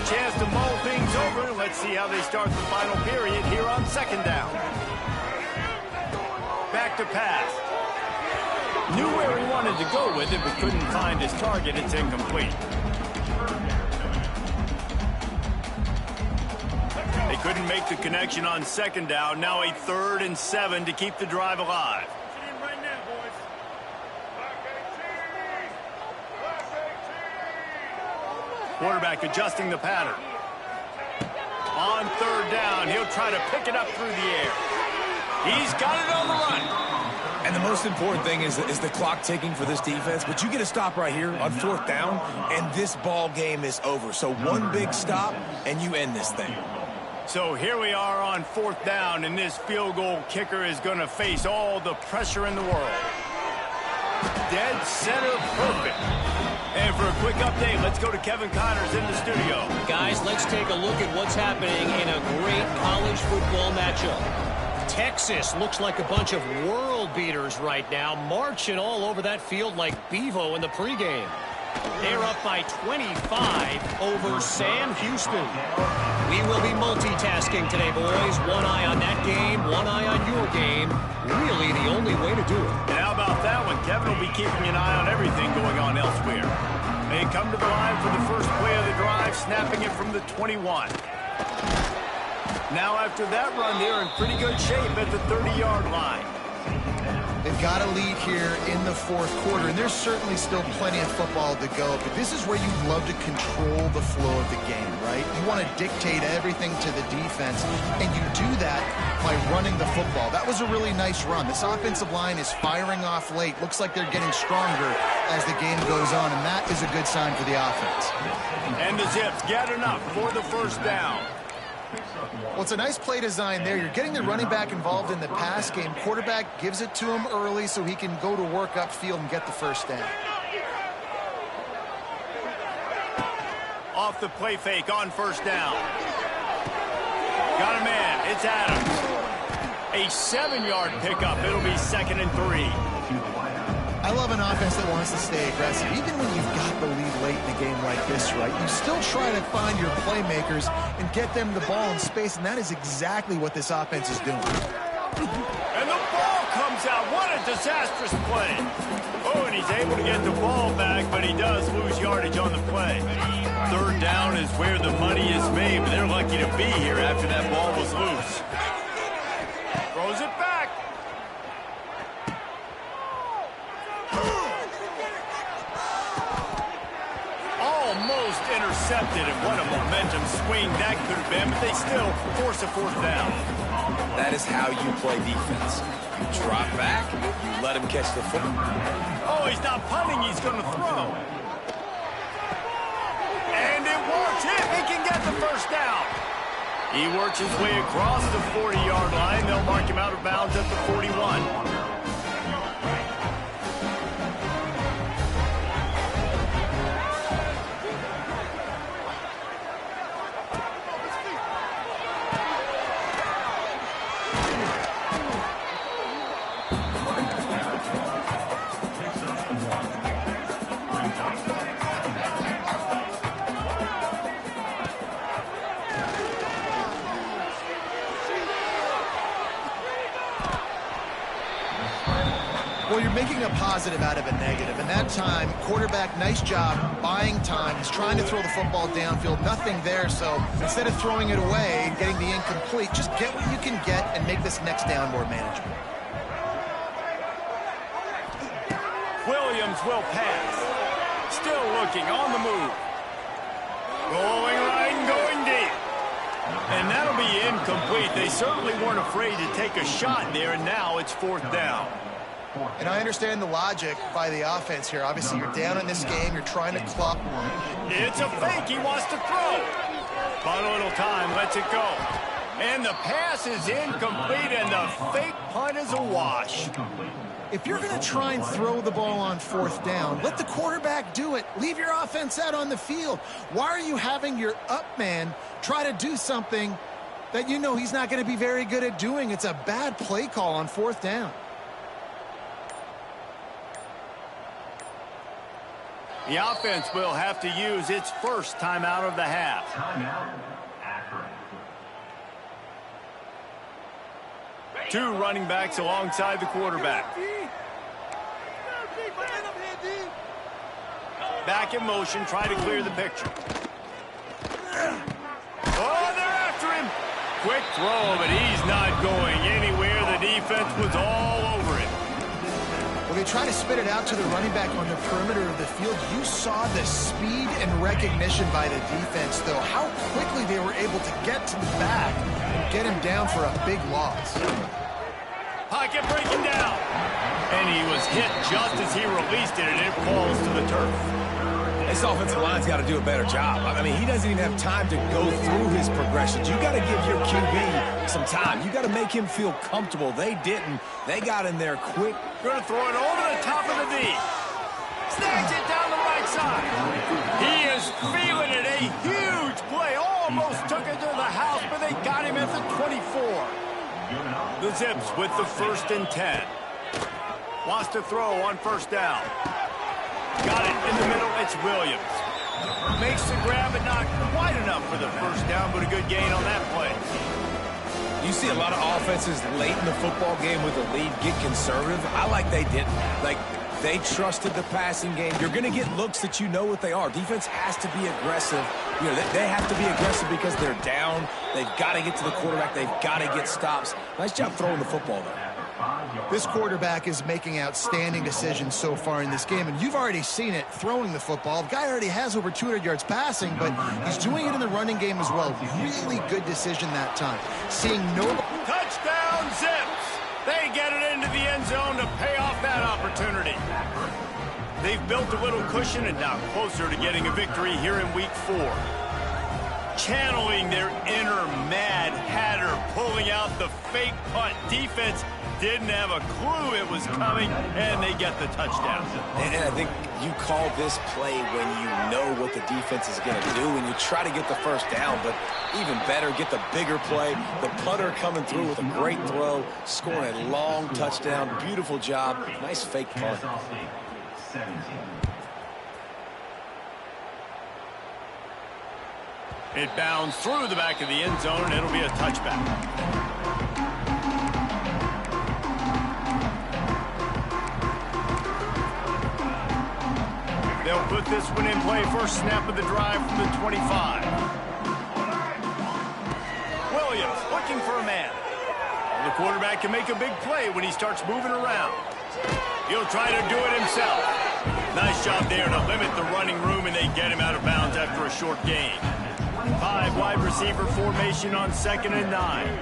Chance to mull things over. Let's see how they start the final period here on second down. Back to pass. Knew where he wanted to go with it, but couldn't find his target. It's incomplete. They couldn't make the connection on second down. Now a 3rd and 7 to keep the drive alive. Quarterback adjusting the pattern. On 3rd down, he'll try to pick it up through the air. He's got it on the run. And the most important thing is the clock ticking for this defense, but you get a stop right here on 4th down, and this ball game is over. So one big stop, and you end this thing. So here we are on 4th down, and this field goal kicker is going to face all the pressure in the world. Dead center perfect. And for a quick update, let's go to Kevin Connors in the studio. Guys, let's take a look at what's happening in a great college football matchup. Texas looks like a bunch of world beaters right now, marching all over that field like Bevo in the pregame. They're up by 25 over Sam Houston. We will be multitasking today, boys. One eye on that game, one eye on your game. Really the only way to do it. And how about that one? Kevin will be keeping an eye on everything going on elsewhere. They come to the line for the first play of the drive, snapping it from the 21. Now after that run, they're in pretty good shape at the 30-yard line. They've got a lead here in the 4th quarter, and there's certainly still plenty of football to go, but this is where you'd love to control the flow of the game, right? You want to dictate everything to the defense, and you do that by running the football. That was a really nice run. This offensive line is firing off late. Looks like they're getting stronger as the game goes on, and that is a good sign for the offense. And the Zips get enough for the first down. Well, it's a nice play design there. You're getting the running back involved in the pass game. Quarterback gives it to him early so he can go to work upfield and get the first down. Off the play fake on first down. Got a man. It's Adams. A 7-yard pickup. It'll be 2nd and 3. I love an offense that wants to stay aggressive. Even when you've got the lead late in a game like this, right, you still try to find your playmakers and get them the ball in space, and that is exactly what this offense is doing. And the ball comes out. What a disastrous play. Oh, and he's able to get the ball back, but he does lose yardage on the play. 3rd down is where the money is made, but they're lucky to be here after that ball was loose. Throws it back. Almost intercepted, and what a momentum swing that could have been, but they still force a 4th down. That is how you play defense. You drop back, you let him catch the football. Oh, he's not punting, he's going to throw. And it works. He can get the first down. He works his way across the 40-yard line. They'll mark him out of bounds at the 41. Well, you're making a positive out of a negative. And that time, quarterback, nice job buying time. He's trying to throw the football downfield. Nothing there, so instead of throwing it away and getting the incomplete, just get what you can get and make this next down more manageable. Williams will pass. Still looking on the move. Going right and going deep. And that'll be incomplete. They certainly weren't afraid to take a shot there, and now it's 4th down. And I understand the logic by the offense here. Obviously, you're down in this game. You're trying to club. It's a fake. He wants to throw. But a little time. Lets it go. And the pass is incomplete, and the fake punt is a wash. If you're going to try and throw the ball on 4th down, let the quarterback do it. Leave your offense out on the field. Why are you having your up man try to do something that you know he's not going to be very good at doing? It's a bad play call on 4th down. The offense will have to use its first timeout of the half. Timeout, Akron. 2 running backs alongside the quarterback. Back in motion, try to clear the picture. Oh, they're after him. Quick throw, but he's not going anywhere. The defense was all over it. When they try to spit it out to the running back on the perimeter of the field, you saw the speed and recognition by the defense, though. How quickly they were able to get to the back and get him down for a big loss. Pocket breaking down. And he was hit just as he released it, and it falls to the turf. This offensive line's got to do a better job. I mean, he doesn't even have time to go through his progressions. You got to give your QB some time. You got to make him feel comfortable. They didn't. They got in there quick. Going to throw it over the top of the D. Snags it down the right side. He is feeling it. A huge play. Almost took it to the house, but they got him at the 24. The Zips with the 1st and 10. Wants to throw on 1st down. Got it in the middle. It's Williams. Makes the grab, but not quite enough for the 1st down, but a good gain on that play. You see a lot of offenses late in the football game with the lead get conservative. I like they didn't. Like, they trusted the passing game. You're going to get looks that you know what they are. Defense has to be aggressive. You know, they have to be aggressive because they're down. They've got to get to the quarterback. They've got to get stops. Nice job throwing the football, though. This quarterback is making outstanding decisions so far in this game, and you've already seen it throwing the football. The guy already has over 200 yards passing, but he's doing it in the running game as well. Really good decision that time. Seeing no... Touchdown, Zips! They get it into the end zone to pay off that opportunity. They've built a little cushion and now closer to getting a victory here in Week 4. Channeling their inner Mad Hatter, pulling out the fake punt. Defense didn't have a clue it was coming, and they get the touchdown. And I think you call this play when you know what the defense is going to do, and you try to get the 1st down, but even better, get the bigger play. The punter coming through with a great throw, scoring a long touchdown. Beautiful job. Nice fake punt. It bounds through the back of the end zone, and it'll be a touchback. They'll put this one in play. First snap of the drive from the 25. Williams looking for a man. Well, the quarterback can make a big play when he starts moving around. He'll try to do it himself. Nice job there to limit the running room, and they get him out of bounds after a short gain. 5 wide receiver formation on 2nd and 9.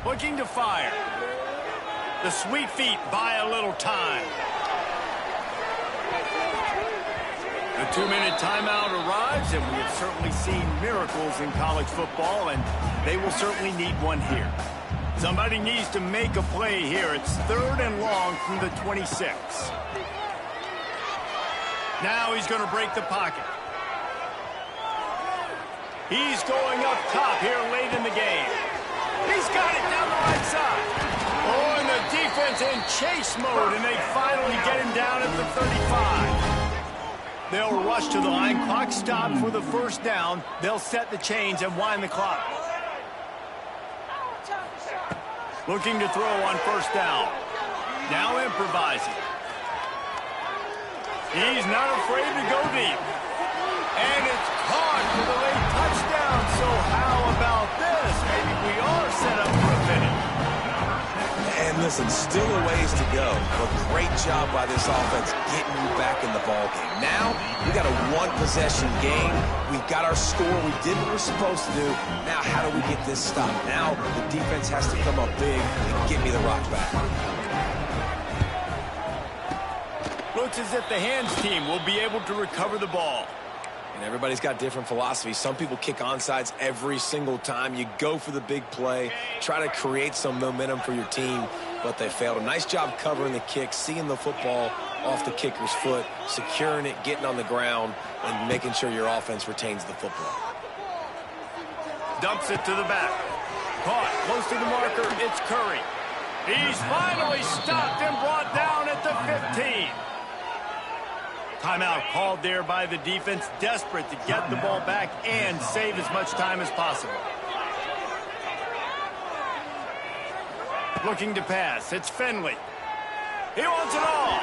Looking to fire. The sweet feet buy a little time. The 2-minute timeout arrives, and we have certainly seen miracles in college football, and they will certainly need one here. Somebody needs to make a play here. It's 3rd and long from the 26. Now he's going to break the pocket. He's going up top here late in the game. He's got it down the right side. Oh, and the defense in chase mode, and they finally get him down at the 35. They'll rush to the line. Clock stopped for the 1st down. They'll set the chains and wind the clock. Looking to throw on first down. Now improvising. He's not afraid to go deep. And it's caught for the late touchdown. So how about this? Maybe we are set up for a finish. And listen, still a ways to go, but great job by this offense getting you back in the ball game. Now, we got a one-possession game. We've got our score. We did what we're supposed to do. Now, how do we get this stopped? Now, the defense has to come up big and get me the rock back. Looks as if the hands team will be able to recover the ball. And everybody's got different philosophies. Some people kick onside every single time. You go for the big play, try to create some momentum for your team, but they failed. A nice job covering the kick, seeing the football off the kicker's foot, securing it, getting on the ground, and making sure your offense retains the football. Dumps it to the back. Caught close to the marker. It's Curry. He's finally stopped and brought down at the 15. Timeout called there by the defense, desperate to get the ball back and save as much time as possible. Looking to pass. It's Finley. He wants it all.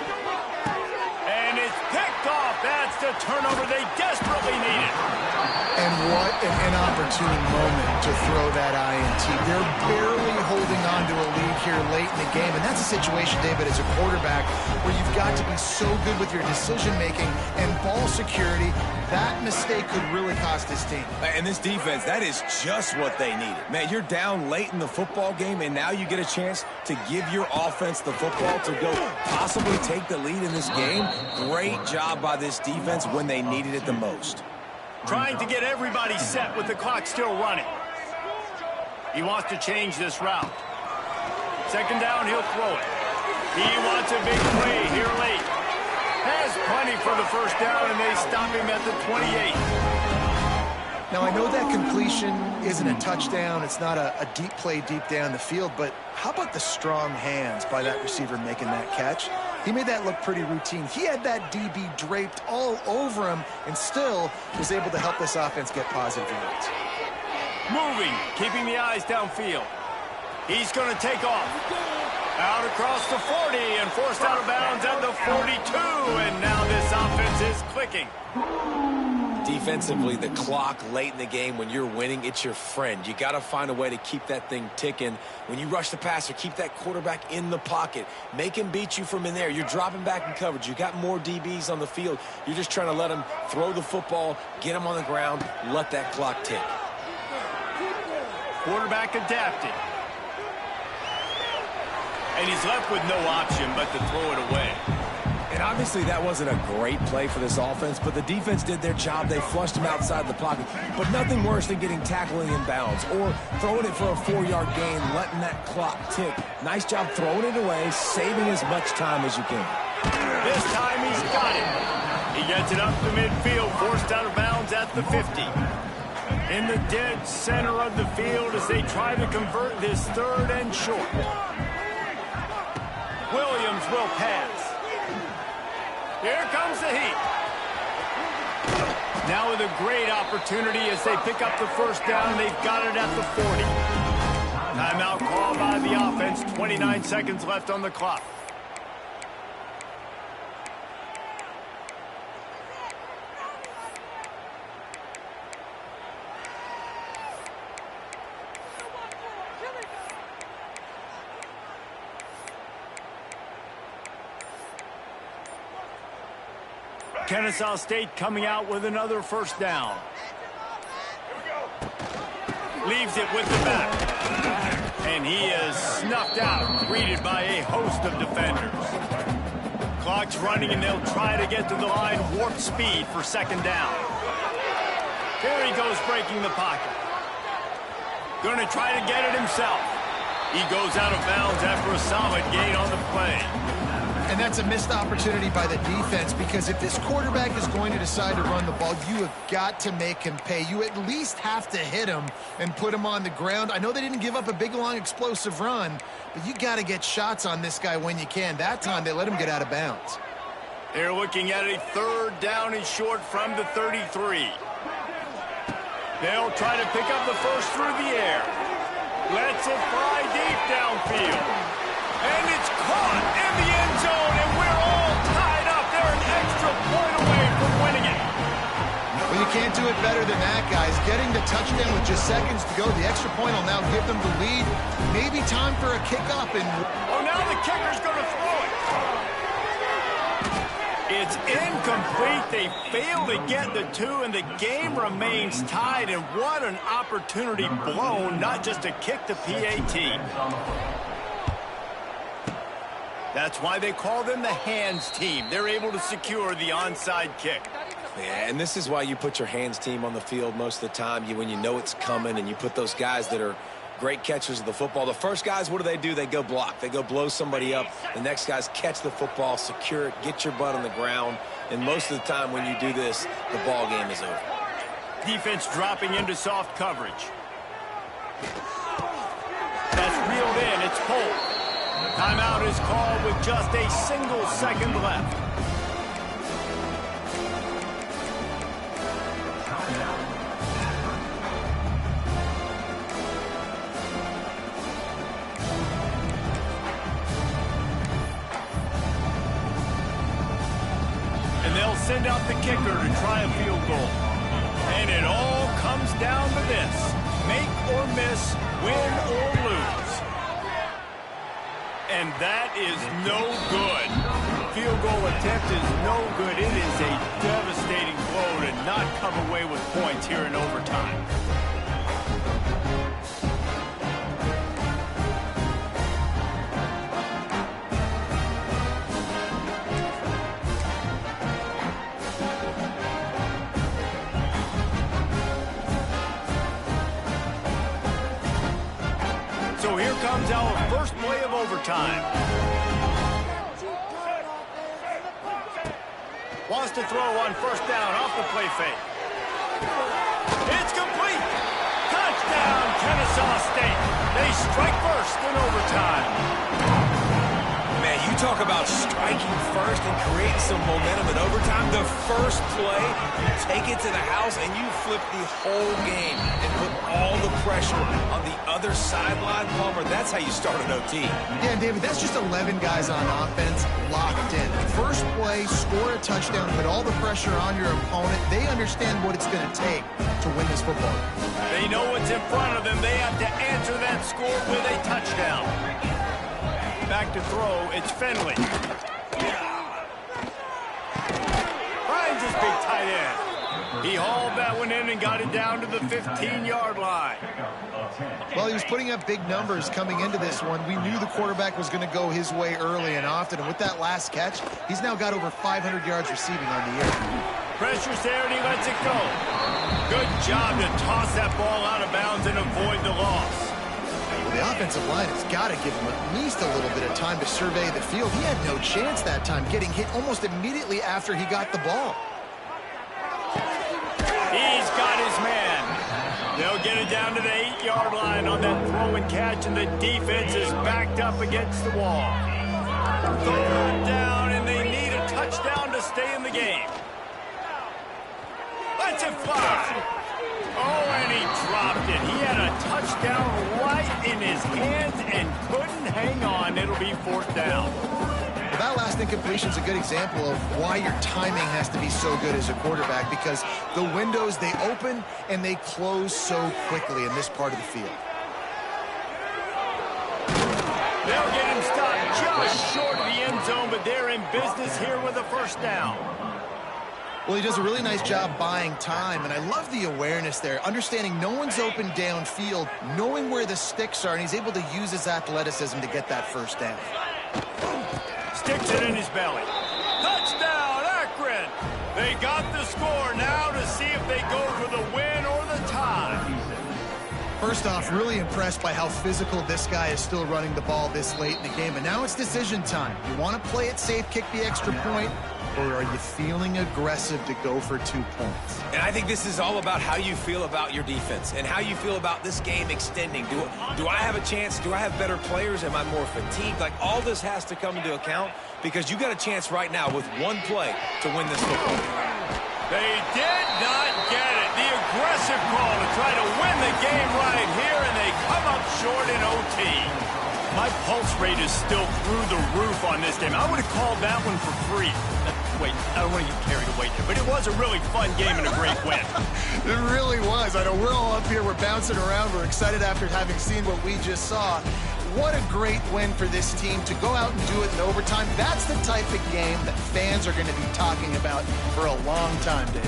And it's picked off. That's the turnover they desperately needed. And what an inopportune moment to throw that INT. They're barely holding on to a lead here late in the game. And that's a situation, David, as a quarterback, where you've got to be so good with your decision-making and ball security. That mistake could really cost his team. And this defense, that is just what they needed. Man, you're down late in the football game, and now you get a chance to give your offense the football to go possibly take the lead in this game. Great job by this defense when they needed it the most. Trying to get everybody set with the clock still running. He wants to change this route. Second down, he'll throw it. He wants a big play here late. Has plenty for the first down, and they stop him at the 28. Now, I know that completion isn't a touchdown. It's not a deep play deep down the field, but how about the strong hands by that receiver making that catch? He made that look pretty routine. He had that DB draped all over him and still was able to help this offense get positive yards. Moving, keeping the eyes downfield. He's going to take off. Out across the 40 and forced out of bounds at the 42. And now this offense is clicking. Defensively, the clock late in the game, when you're winning, it's your friend. You got to find a way to keep that thing ticking. When you rush the passer, keep that quarterback in the pocket. Make him beat you from in there. You're dropping back in coverage. You got more DBs on the field. You're just trying to let him throw the football, get him on the ground, let that clock tick. Quarterback adapting. And he's left with no option but to throw it away. And obviously that wasn't a great play for this offense, but the defense did their job. They flushed him outside the pocket. But nothing worse than getting tackling in bounds or throwing it for a 4-yard gain, letting that clock tick. Nice job throwing it away, saving as much time as you can. This time he's got it. He gets it up to midfield, forced out of bounds at the 50. In the dead center of the field as they try to convert this third and short. Williams will pass. Here comes the heat. Now with a great opportunity as they pick up the first down. They've got it at the 40. Timeout called by the offense. 29 seconds left on the clock. Kennesaw State coming out with another first down. Leaves it with the back. And he is snuffed out, greeted by a host of defenders. Clock's running, and they'll try to get to the line, warp speed for second down. Here he goes, breaking the pocket. Going to try to get it himself. He goes out of bounds after a solid gain on the play. And that's a missed opportunity by the defense, because if this quarterback is going to decide to run the ball, you have got to make him pay. You at least have to hit him and put him on the ground. I know they didn't give up a big, long, explosive run, but you got to get shots on this guy when you can. That time, they let him get out of bounds. They're looking at a third down and short from the 33. They'll try to pick up the first through the air. Lets it fly deep downfield. And it's caught in the end zone, and we're all tied up. They're an extra point away from winning it. Well, you can't do it better than that, guys. Getting the touchdown with just seconds to go. The extra point will now give them the lead. Maybe time for a kick-up. Oh, now the kicker's going to throw it. It's incomplete. They fail to get the two, and the game remains tied. And what an opportunity blown, not just to kick the PAT. That's why they call them the hands team. They're able to secure the onside kick. Yeah, and this is why you put your hands team on the field most of the time. When you know it's coming, and you put those guys that are great catchers of the football. The first guys, what do? They go block. They go blow somebody up. The next guys catch the football, secure it, get your butt on the ground. And most of the time when you do this, the ball game is over. Defense dropping into soft coverage. That's reeled in. It's pulled. Timeout is called with just a single second left. Send out the kicker to try a field goal. And it all comes down to this. Make or miss, win or lose. And that is no good. Field goal attempt is no good. It is a devastating blow to not come away with points here in overtime. So here comes our first play of overtime. Wants to throw on first down off the play fake. It's complete. Touchdown, Kennesaw State. They strike first in overtime. Man, you talk about striking first and creating some momentum in overtime. The first play, you take it to the house and you flip the whole game and put all the pressure on the other sideline. Palmer, that's how you start an OT. Yeah, David, that's just 11 guys on offense locked in. First play, score a touchdown, put all the pressure on your opponent. They understand what it's going to take to win this football. They know what's in front of them. They have to answer that score with a touchdown. Back to throw, it's Finley. Finds his big tight end. He hauled that one in and got it down to the 15-yard line. Well, he was putting up big numbers coming into this one. We knew the quarterback was going to go his way early and often. And with that last catch, he's now got over 500 yards receiving on the year. Pressure's there, and he lets it go. Good job to toss that ball out of bounds and avoid the loss. The offensive line has got to give him at least a little bit of time to survey the field. He had no chance that time, getting hit almost immediately after he got the ball. He's got his man. They'll get it down to the 8-yard line on that throw and catch, and the defense is backed up against the wall. Third down, and they need a touchdown to stay in the game. Let's it fly. Oh, and he dropped it. He had a touchdown right in his hands and couldn't hang on. It'll be fourth down. Well, that last incompletion is a good example of why your timing has to be so good as a quarterback, because the windows, they open and they close so quickly in this part of the field. They'll get him stopped just short of the end zone, but they're in business here with a first down. Well, he does a really nice job buying time, and I love the awareness there, understanding no one's open downfield, knowing where the sticks are, and he's able to use his athleticism to get that first down. Sticks it in his belly. Touchdown, Akron! They got the score now to see if they go for the win or the tie. First off, really impressed by how physical this guy is still running the ball this late in the game, and now it's decision time. You want to play it safe, kick the extra point, or are you feeling aggressive to go for 2 points? And I think this is all about how you feel about your defense and how you feel about this game extending. Do I have a chance? Do I have better players? Am I more fatigued? Like, all this has to come into account because you got a chance right now with one play to win this football game. They did not get it. The aggressive call to try to win the game right here, and they come up short My pulse rate is still through the roof on this game. I would have called that one for free. Wait, I don't want to get carried away there, but it was a really fun game and a great win. It really was. I know we're all up here. We're bouncing around. We're excited after having seen what we just saw. What a great win for this team to go out and do it in overtime. That's the type of game that fans are going to be talking about for a long time, Dave.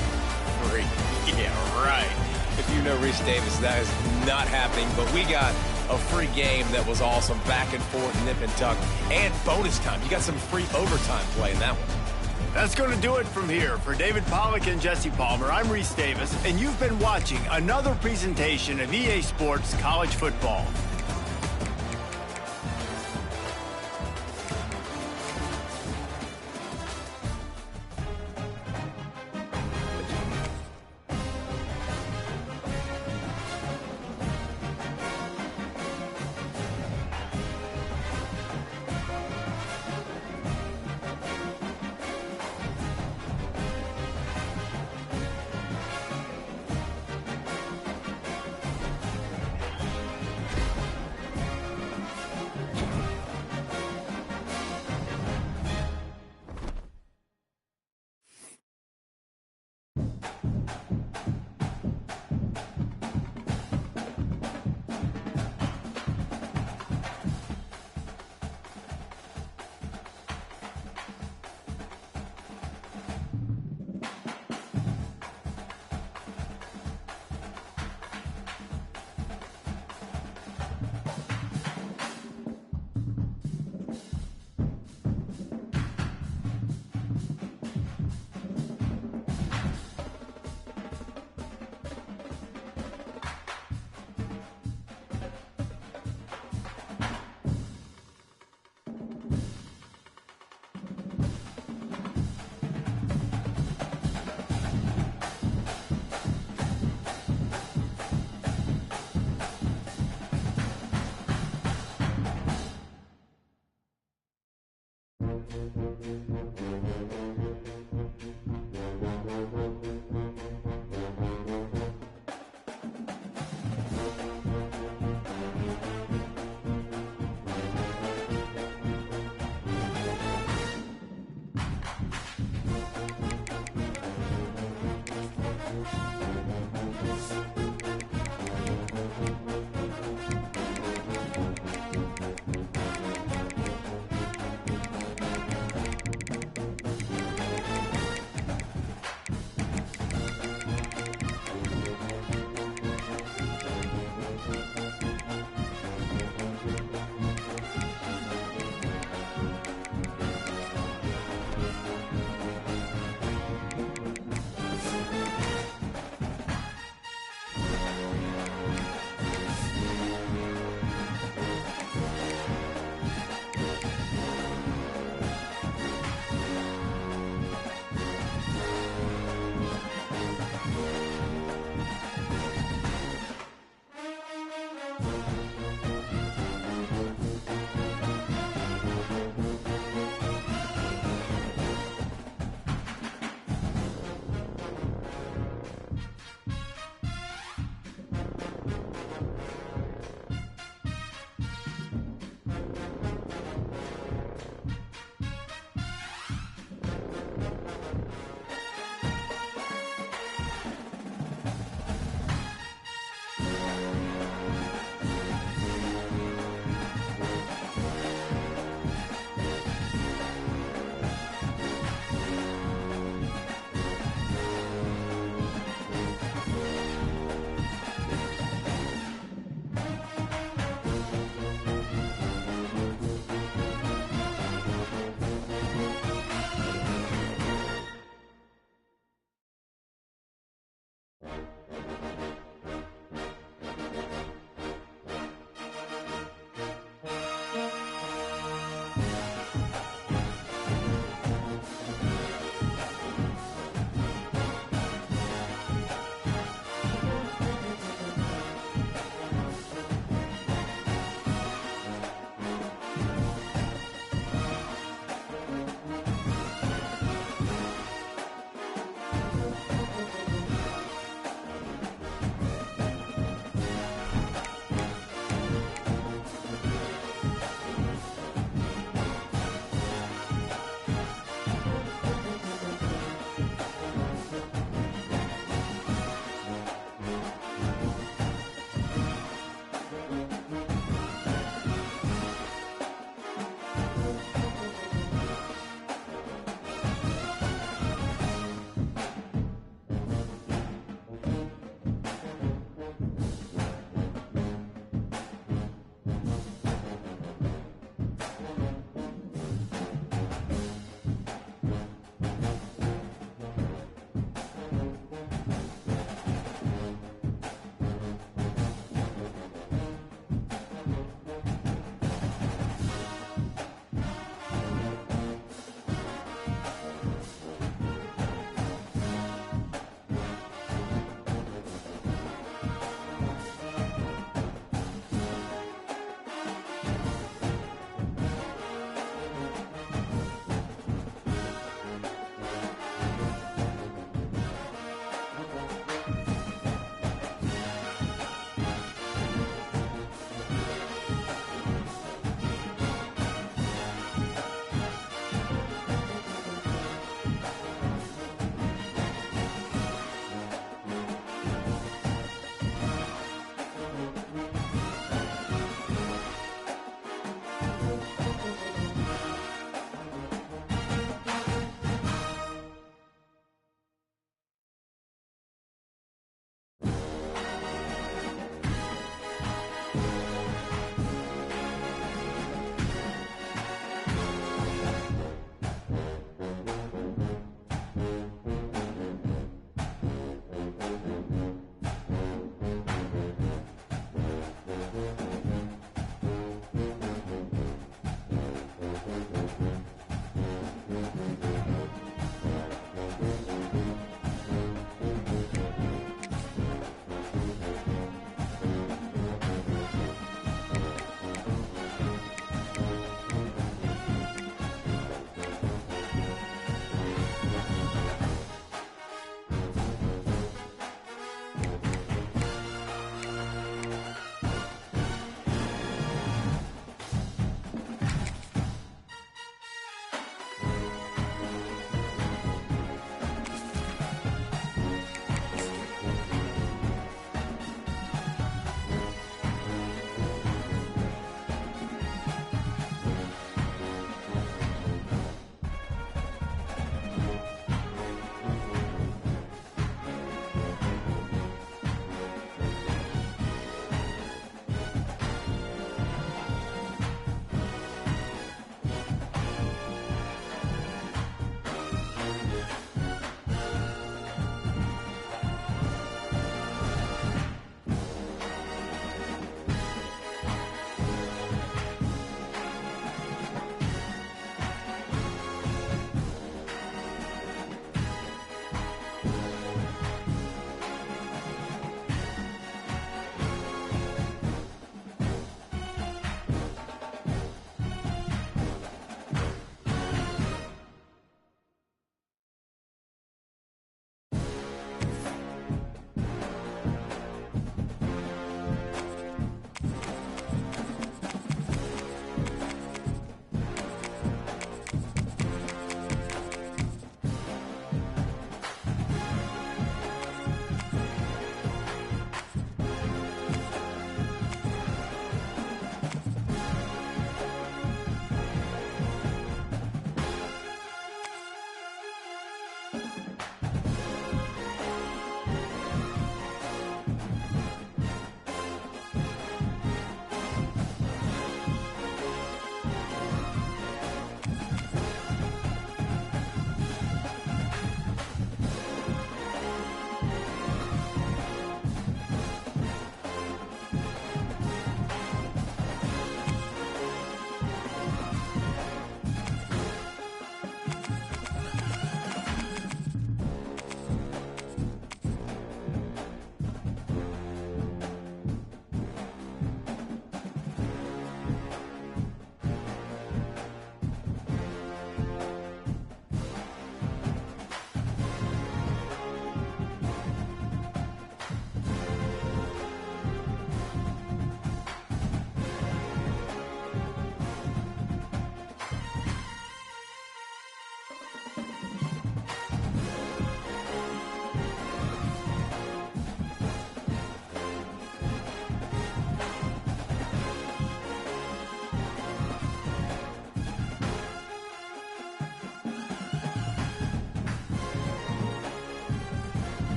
Great. Yeah, right. If you know Reese Davis, that is not happening, but we got a free game that was awesome, back and forth, nip and tuck, and bonus time. You got some free overtime play in that one. That's going to do it from here. For David Pollack and Jesse Palmer, I'm Reese Davis, and you've been watching another presentation of EA Sports College Football.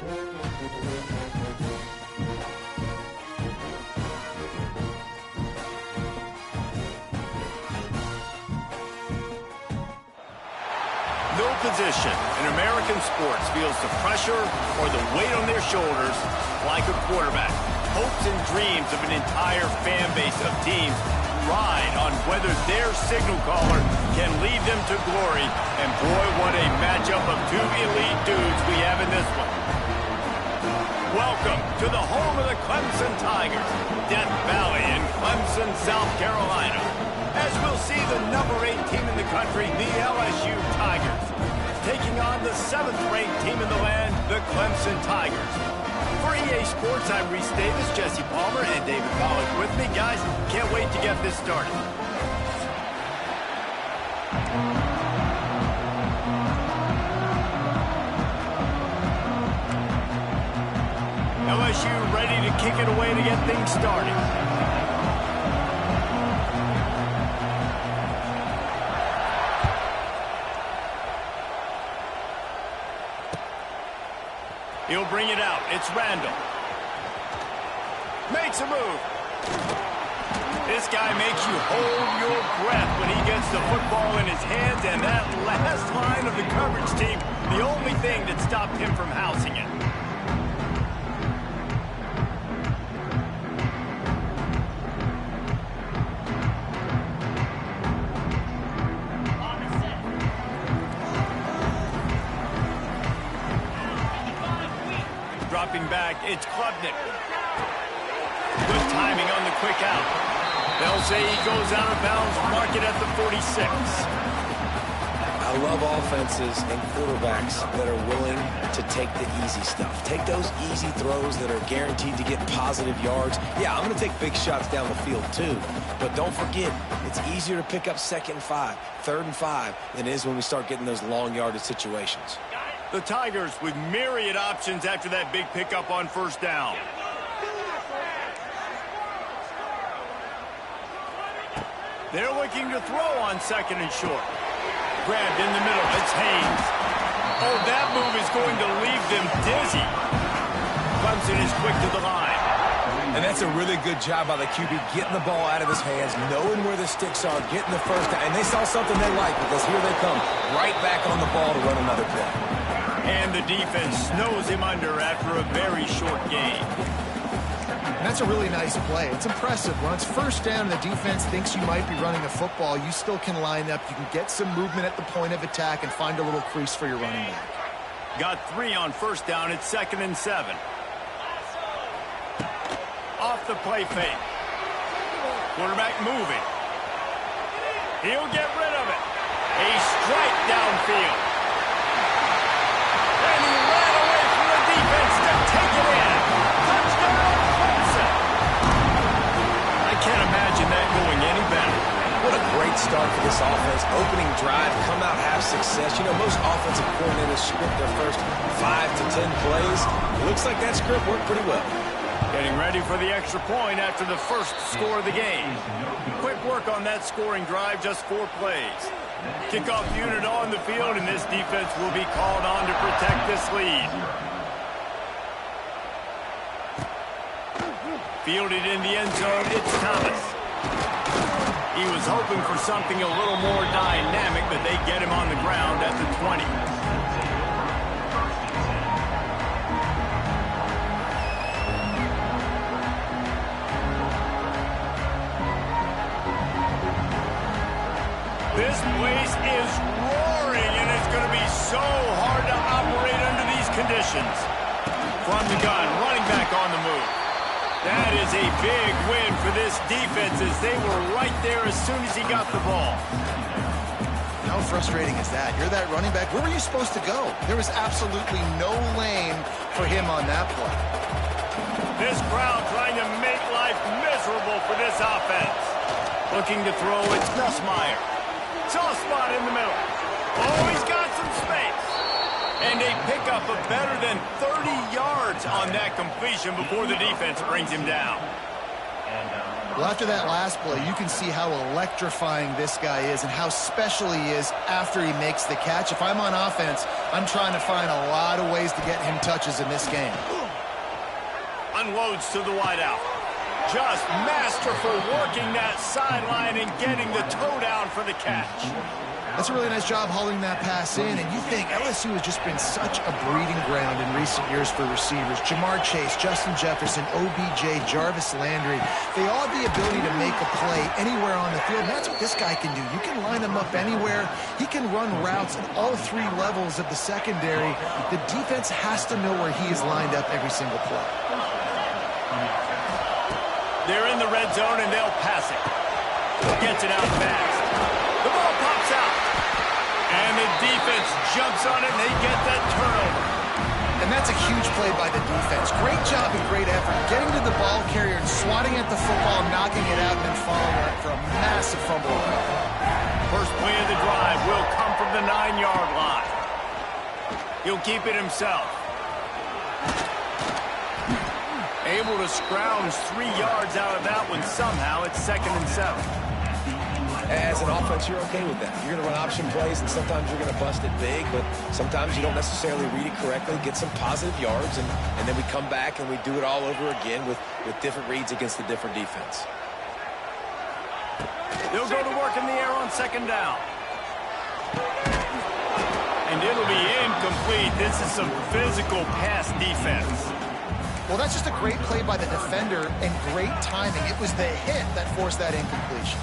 No position in American sports feels the pressure or the weight on their shoulders like a quarterback. Hopes and dreams of an entire fan base of teams ride on whether their signal caller can lead them to glory. And boy, what a matchup of two elite dudes we have in this one. Welcome to the home of the Clemson Tigers, Death Valley in Clemson, South Carolina. As we'll see the number 8 team in the country, the LSU Tigers, taking on the 7th-ranked team in the land, the Clemson Tigers. For EA Sports, I'm Reese Davis, Jesse Palmer, and David Pollack with me. Guys, can't wait to get this started. LSU ready to kick it away to get things started. He'll bring it out. It's Randall. Makes a move. This guy makes you hold your breath when he gets the football in his hands, and that last line of the coverage team, the only thing that stopped him from housing it. Dropping back, it's Klubnik. Good timing on the quick out. They'll say he goes out of bounds, mark it at the 46. I love offenses and quarterbacks that are willing to take the easy stuff. Take those easy throws that are guaranteed to get positive yards. Yeah, I'm going to take big shots down the field too. But don't forget, it's easier to pick up 2nd and 5, 3rd and 5 than it is when we start getting those long yardage situations. The Tigers with myriad options after that big pickup on 1st down. They're looking to throw on 2nd and short. Grabbed in the middle. It's Haynes. Oh, that move is going to leave them dizzy. Clemson is quick to the line. And that's a really good job by the QB, getting the ball out of his hands, knowing where the sticks are, getting the first down. And they saw something they like because here they come, right back on the ball to run another play. And the defense snows him under after a very short game. And that's a really nice play. It's impressive. When it's 1st down and the defense thinks you might be running a football, you still can line up. You can get some movement at the point of attack and find a little crease for your running back. Got 3 on 1st down. It's 2nd and 7. Off the play fake. Quarterback moving. He'll get rid of it. A strike downfield. And he ran away from the defense to take it in. Touchdown, Clemson. I can't imagine that going any better. What a great start for this offense. Opening drive, come out, have success. You know, most offensive coordinators script their first 5 to 10 plays. It looks like that script worked pretty well. Getting ready for the extra point after the first score of the game. Quick work on that scoring drive, just 4 plays. Kickoff unit on the field, and this defense will be called on to protect this lead. Fielded in the end zone, it's Thomas. He was hoping for something a little more dynamic, but they get him on the ground at the 20. This place is roaring, and it's going to be so hard to operate under these conditions. From the gun, running back on the move. That is a big win for this defense as they were right there as soon as he got the ball. How frustrating is that? You're that running back. Where were you supposed to go? There was absolutely no lane for him on that play. This crowd trying to make life miserable for this offense. Looking to throw, it's Nussmeier. Soft spot in the middle. Oh, he's got some space. And a pickup of better than 30 yards on that completion before the defense brings him down. Well, after that last play, you can see how electrifying this guy is and how special he is after he makes the catch. If I'm on offense, I'm trying to find a lot of ways to get him touches in this game. Unloads to the wideout. Just masterful working that sideline and getting the toe down for the catch. That's a really nice job hauling that pass in, and you think LSU has just been such a breeding ground in recent years for receivers. Jamar Chase, Justin Jefferson, OBJ, Jarvis Landry, they all have the ability to make a play anywhere on the field, and that's what this guy can do. You can line him up anywhere. He can run routes at all three levels of the secondary. The defense has to know where he is lined up every single play. They're in the red zone, and they'll pass it. Gets it out fast. The ball pops out. And the defense jumps on it, and they get that turnover. And that's a huge play by the defense. Great job and great effort getting to the ball carrier and swatting at the football, knocking it out, and then following it for a massive fumble. First play of the drive will come from the 9-yard line. He'll keep it himself. Able to scrounge 3 yards out of that one somehow. It's 2nd and 7. As an offense, you're okay with that. You're going to run option plays, and sometimes you're going to bust it big, but sometimes you don't necessarily read it correctly, get some positive yards, and then we come back and we do it all over again with different reads against the different defense. They'll go to work in the air on 2nd down. And it'll be incomplete. This is some physical pass defense. Well, that's just a great play by the defender and great timing. It was the hit that forced that incompletion.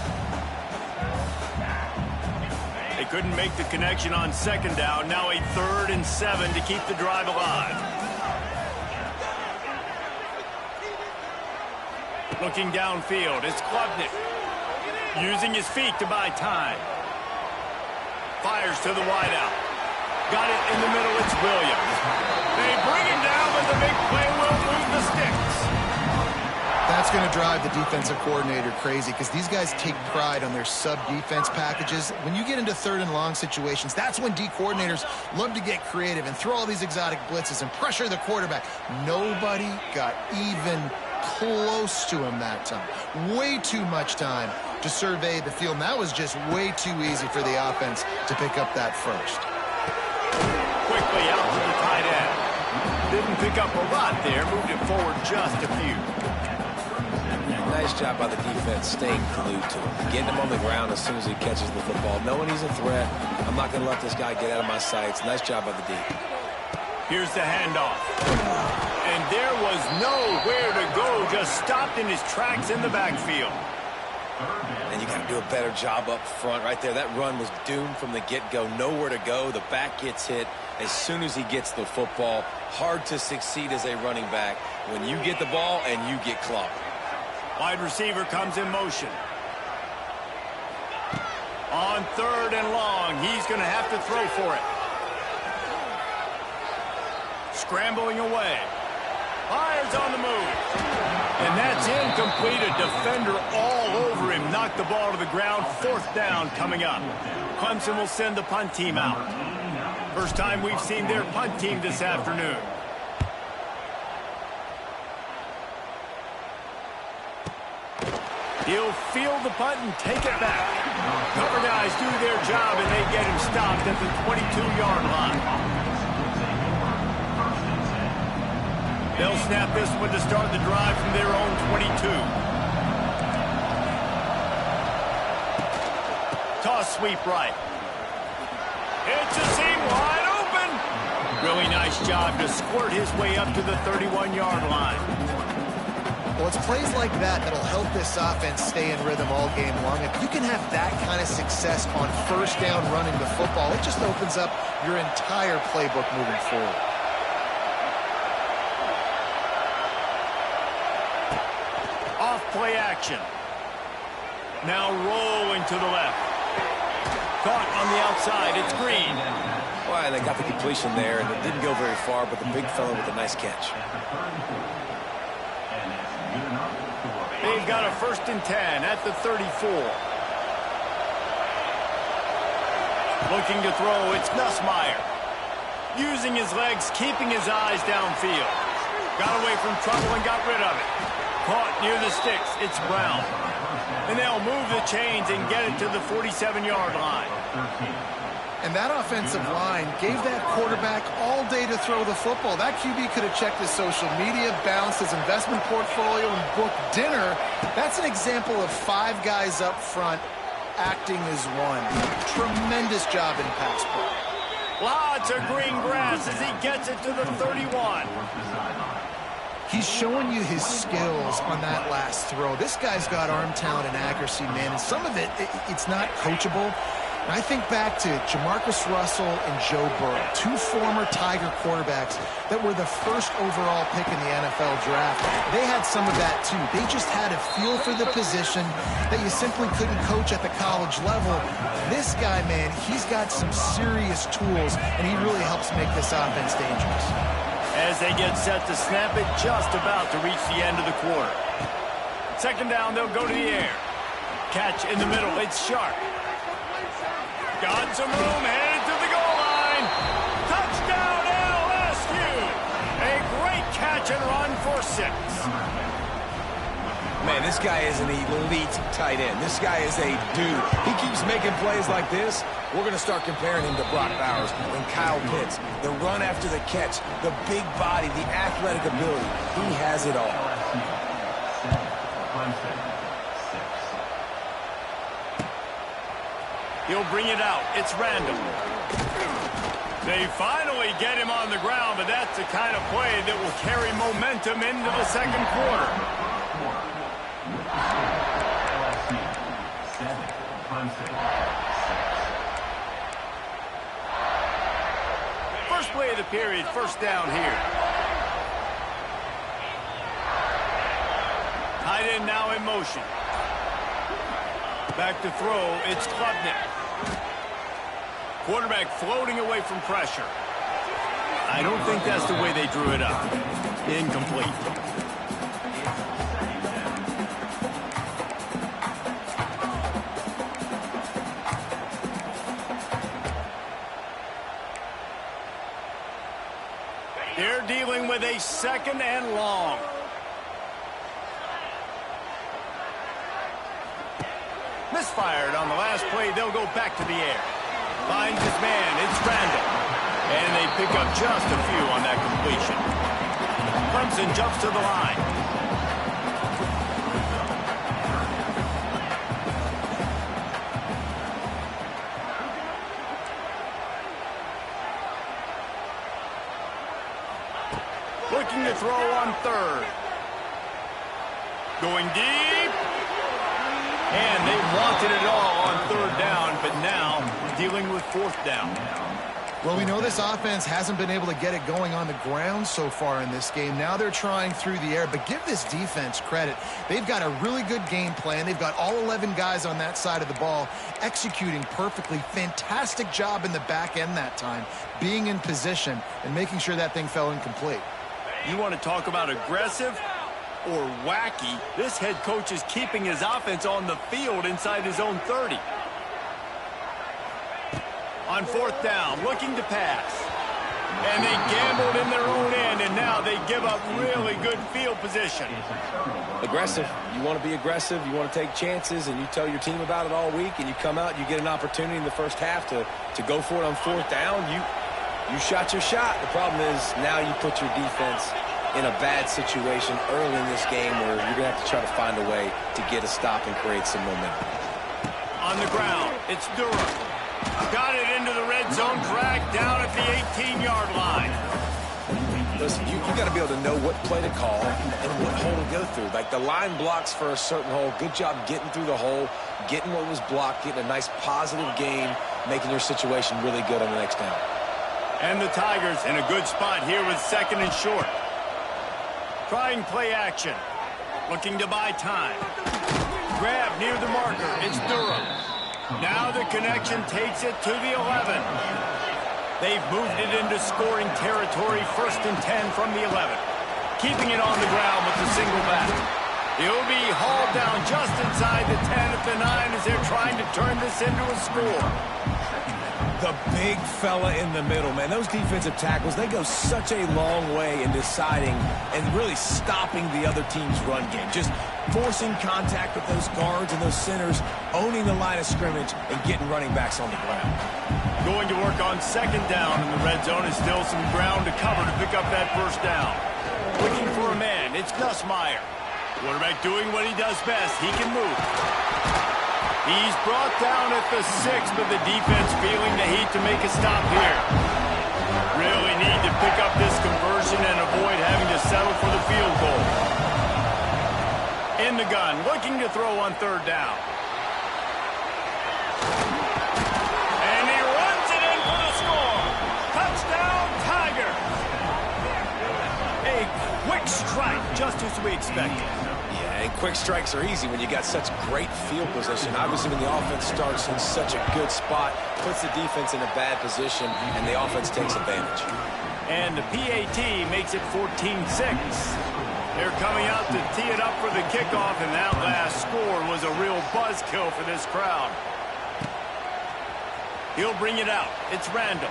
They couldn't make the connection on 2nd down. Now a 3rd and 7 to keep the drive alive. Looking downfield, it's Klubnik. Using his feet to buy time. Fires to the wideout. Got it in the middle, it's Williams. They bring him down, but the big play will move the sticks. That's going to drive the defensive coordinator crazy because these guys take pride on their sub-defense packages. When you get into 3rd and long situations, that's when D coordinators love to get creative and throw all these exotic blitzes and pressure the quarterback. Nobody got even close to him that time. Way too much time to survey the field. And that was just way too easy for the offense to pick up that first. Quickly out to the tight end. Didn't pick up a lot there. Moved it forward just a few. Nice job by the defense staying glued to him. Getting him on the ground as soon as he catches the football. Knowing he's a threat. I'm not going to let this guy get out of my sights. Nice job by the D. Here's the handoff. And there was nowhere to go. Just stopped in his tracks in the backfield. And you got to do a better job up front right there. That run was doomed from the get-go. Nowhere to go. The back gets hit as soon as he gets the football. Hard to succeed as a running back when you get the ball and you get clobbed. Wide receiver comes in motion. On 3rd and long, he's going to have to throw for it. Scrambling away. Fires on the move. And that's incomplete. A defender all over him. Knocked the ball to the ground. 4th down coming up. Clemson will send the punt team out. First time we've seen their punt team this afternoon. He'll field the punt and take it back. Cover guys do their job, and they get him stopped at the 22-yard line. They'll snap this one to start the drive from their own 22. Toss sweep right. It's a seam wide open. Really nice job to squirt his way up to the 31-yard line. Well, it's plays like that that'll help this offense stay in rhythm all game long. If you can have that kind of success on 1st down running the football, it just opens up your entire playbook moving forward. Off play action. Now rolling to the left. Caught on the outside. It's Green. Well, they got the completion there, and it didn't go very far, but the big fella with a nice catch. They've got a 1st and 10 at the 34. Looking to throw, it's Nussmeier. Using his legs, keeping his eyes downfield. Got away from trouble and got rid of it. Caught near the sticks. It's Brown. And they'll move the chains and get it to the 47-yard line. And that offensive line gave that quarterback all day to throw the football. That QB could have checked his social media, balanced his investment portfolio, and booked dinner. That's an example of 5 guys up front acting as one. Tremendous job in pass pro. Lots of green grass as he gets it to the 31. He's showing you his skills on that last throw. This guy's got arm talent and accuracy, man. And some of it's not coachable. And I think back to Jamarcus Russell and Joe Burrow, 2 former Tiger quarterbacks that were the first overall pick in the NFL draft. They had some of that, too. They just had a feel for the position that you simply couldn't coach at the college level. This guy, man, he's got some serious tools, and he really helps make this offense dangerous. As they get set to snap it, just about to reach the end of the quarter. Second down, they'll go to the air. Catch in the middle, it's Sharp. Got some room, headed to the goal line. Touchdown, LSU. A great catch and run for 6. Man, this guy is an elite tight end. This guy is a dude. He keeps making plays like this. We're going to start comparing him to Brock Bowers and Kyle Pitts. The run after the catch, the big body, the athletic ability. He has it all. He'll bring it out. It's random. They finally get him on the ground, but that's the kind of play that will carry momentum into the second quarter. First play of the period, first down here. Tight end now in motion. Back to throw, it's Klubnik. Quarterback floating away from pressure. I don't think that's the way they drew it up. Incomplete. They're dealing with a second and long. Misfired on the last play. They'll go back to the air. Finds his man. It's Randall. And they pick up just a few on that completion. Clemson jumps to the line. Looking to throw on third. Going deep. And they wanted it all on third down, but now dealing with fourth down. Well, we know this offense hasn't been able to get it going on the ground so far in this game. Now they're trying through the air, but give this defense credit. They've got a really good game plan. They've got all 11 guys on that side of the ball executing perfectly. Fantastic job in the back end that time, being in position and making sure that thing fell incomplete. You want to talk about aggressive or wacky? This head coach is keeping his offense on the field inside his own 30. On fourth down, looking to pass. And they gambled in their own end, and now they give up really good field position. Aggressive. You want to be aggressive. You want to take chances, and you tell your team about it all week, and you come out, you get an opportunity in the first half to go for it on fourth down. You shot your shot. The problem is now you put your defense in a bad situation early in this game where you're going to have to try to find a way to get a stop and create some momentum. On the ground, it's Durham. Got it into the red zone, dragged down at the 18-yard line. Listen, you got to be able to know what play to call and what hole to go through. Like the line blocks for a certain hole. Good job getting through the hole, getting what was blocked, getting a nice positive gain, making your situation really good on the next down. And the Tigers in a good spot here with second and short. Trying play action. Looking to buy time. Grab near the marker. It's Durham. Now the connection takes it to the 11. They've moved it into scoring territory, first and 10 from the 11. Keeping it on the ground with the single back. He'll be hauled down just inside the 10 at the 9 as they're trying to turn this into a score. The big fella in the middle, man. Those defensive tackles, they go such a long way in deciding and really stopping the other team's run game. Just forcing contact with those guards and those centers, owning the line of scrimmage, and getting running backs on the ground. Going to work on second down in the red zone is still some ground to cover to pick up that first down. Looking for a man, it's Nussmeier. Quarterback doing what he does best. He can move. He's brought down at the 6, but the defense feeling the heat to make a stop here. Really need to pick up this conversion and avoid having to settle for the field goal. In the gun, looking to throw on third down. And he runs it in for the score. Touchdown, Tiger. A quick strike, just as we expected. Yeah, and quick strikes are easy when you got such great field position. Obviously, when the offense starts in such a good spot, puts the defense in a bad position, and the offense takes advantage. And the PAT makes it 14-6. They're coming out to tee it up for the kickoff, and that last score was a real buzzkill for this crowd. He'll bring it out. It's Randall.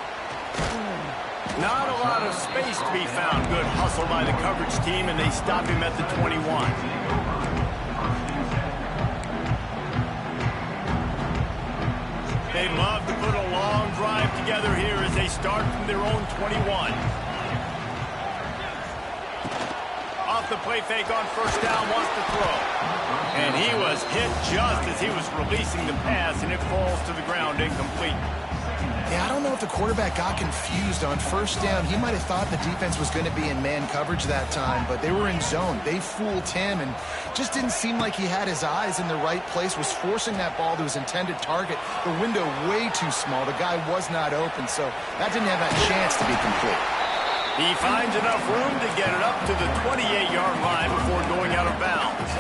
Not a lot of space to be found. Good hustle by the coverage team, and they stop him at the 21. They love to put a long drive together here as they start from their own 21. Off the play fake on first down, wants to throw. And he was hit just as he was releasing the pass, and it falls to the ground incomplete. Yeah, I don't know if the quarterback got confused on first down. He might have thought the defense was going to be in man coverage that time, but they were in zone. They fooled him and just didn't seem like he had his eyes in the right place, was forcing that ball to his intended target. The window way too small. The guy was not open, so that didn't have that chance to be complete. He finds enough room to get it up to the 28-yard line before going out of bounds.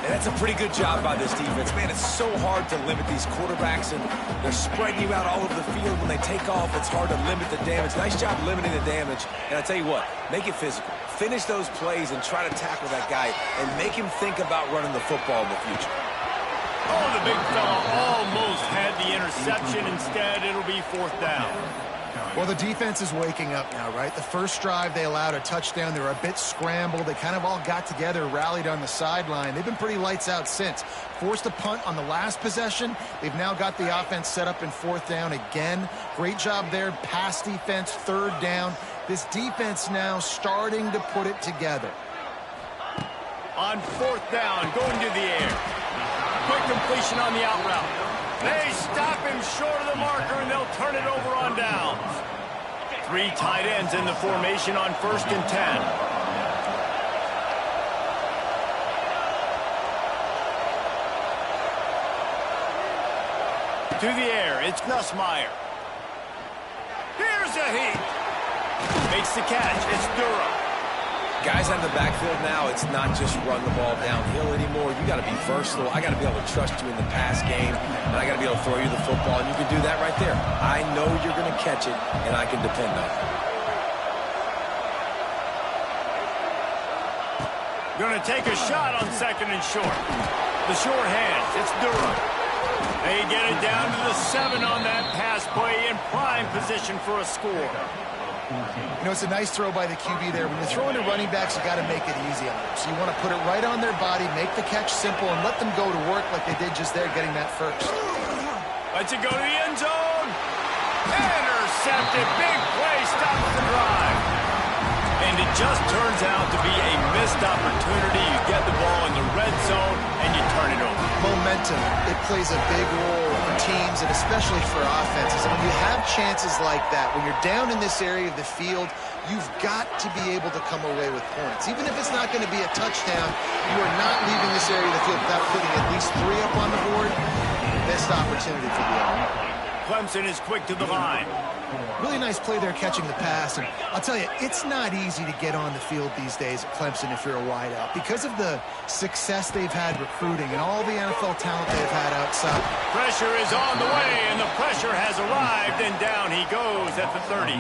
And that's a pretty good job by this defense. Man, it's so hard to limit these quarterbacks, and they're spreading you out all over the field. When they take off, it's hard to limit the damage. Nice job limiting the damage. And I tell you what, make it physical. Finish those plays and try to tackle that guy and make him think about running the football in the future. Oh, the big fella almost had the interception. Instead, it'll be fourth down. Well, the defense is waking up now, right? The first drive, they allowed a touchdown. They were a bit scrambled. They kind of all got together, rallied on the sideline. They've been pretty lights out since. Forced a punt on the last possession. They've now got the offense set up in fourth down again. Great job there. Pass defense, third down. This defense now starting to put it together. On fourth down, going to the air. Quick completion on the out route. They stop him short of the marker, and they'll turn it over on downs. 3 tight ends in the formation on 1st and 10. To the air, it's Nussmeier. Here's a heat. Makes the catch, it's Durham. Guys out in the backfield now, it's not just run the ball downhill anymore. You got to be versatile. I got to be able to trust you in the pass game, and I got to be able to throw you the football, and you can do that right there. I know you're going to catch it, and I can depend on it. Going to take a shot on second and short. The short hands, it's Durham. They get it down to the 7 on that pass play in prime position for a score. You know, it's a nice throw by the QB there. When you're throwing to running backs, you got to make it easy on them. So you want to put it right on their body, make the catch simple, and let them go to work like they did just there, getting that first. Lets it go to the end zone. Intercepted. Big play stops the drive. And it just turns out to be a missed opportunity. You get the ball in the red zone, and you turn it over. Momentum, it plays a big role for teams and especially for offenses. And when you have chances like that, when you're down in this area of the field, you've got to be able to come away with points. Even if it's not going to be a touchdown, you are not leaving this area of the field without putting at least 3 up on the board. Missed opportunity for the offense. Clemson is quick to the line. Really nice play there catching the pass. And I'll tell you, it's not easy to get on the field these days at Clemson if you're a wideout. Because of the success they've had recruiting and all the NFL talent they've had outside. Pressure is on the way, and the pressure has arrived, and down he goes at the 30.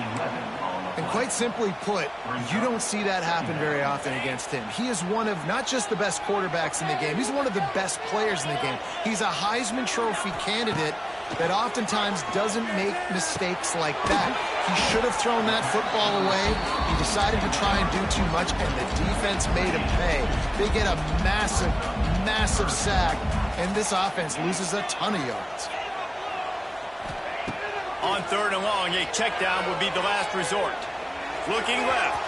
And quite simply put, you don't see that happen very often against him. He is one of not just the best quarterbacks in the game, he's one of the best players in the game. He's a Heisman Trophy candidate, that oftentimes doesn't make mistakes like that. He should have thrown that football away. He decided to try and do too much, and the defense made him pay. They get a massive, massive sack, and this offense loses a ton of yards. On 3rd and long, a check down would be the last resort. Looking left.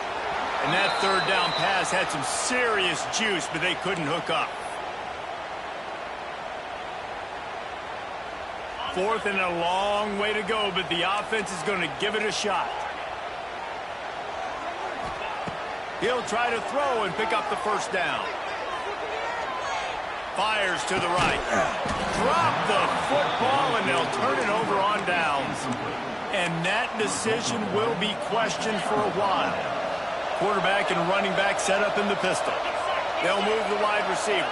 And that 3rd down pass had some serious juice, but they couldn't hook up. 4th and a long way to go, but the offense is going to give it a shot. He'll try to throw and pick up the 1st down. Fires to the right. Drop the football, and they'll turn it over on downs. And that decision will be questioned for a while. Quarterback and running back set up in the pistol. They'll move the wide receiver.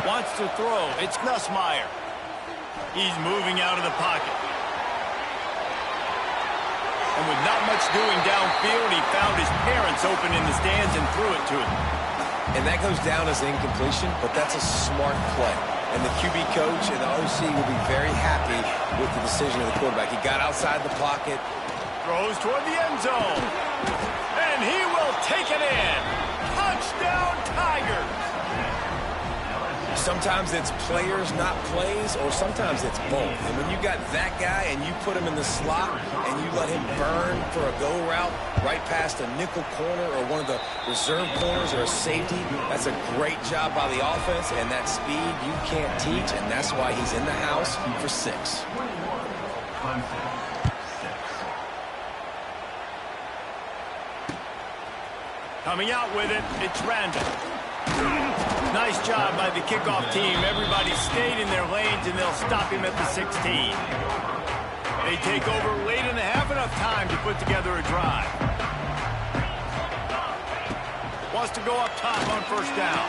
Wants to throw. It's Nussmeier. He's moving out of the pocket. And with not much doing downfield, he found his parents open in the stands and threw it to him. And that goes down as incompletion, but that's a smart play. And the QB coach and the OC will be very happy with the decision of the quarterback. He got outside the pocket. Throws toward the end zone. And he will take it in. Touchdown, Tigers. Sometimes it's players, not plays, or sometimes it's both. And when you got that guy and you put him in the slot and you let him burn for a go route right past a nickel corner or one of the reserve corners or a safety, that's a great job by the offense, and that speed you can't teach, and that's why he's in the house for 6. Coming out with it, it's Randall. Nice job by the kickoff team. Everybody stayed in their lanes, and they'll stop him at the 16. They take over late in the half, enough time to put together a drive. Wants to go up top on 1st down.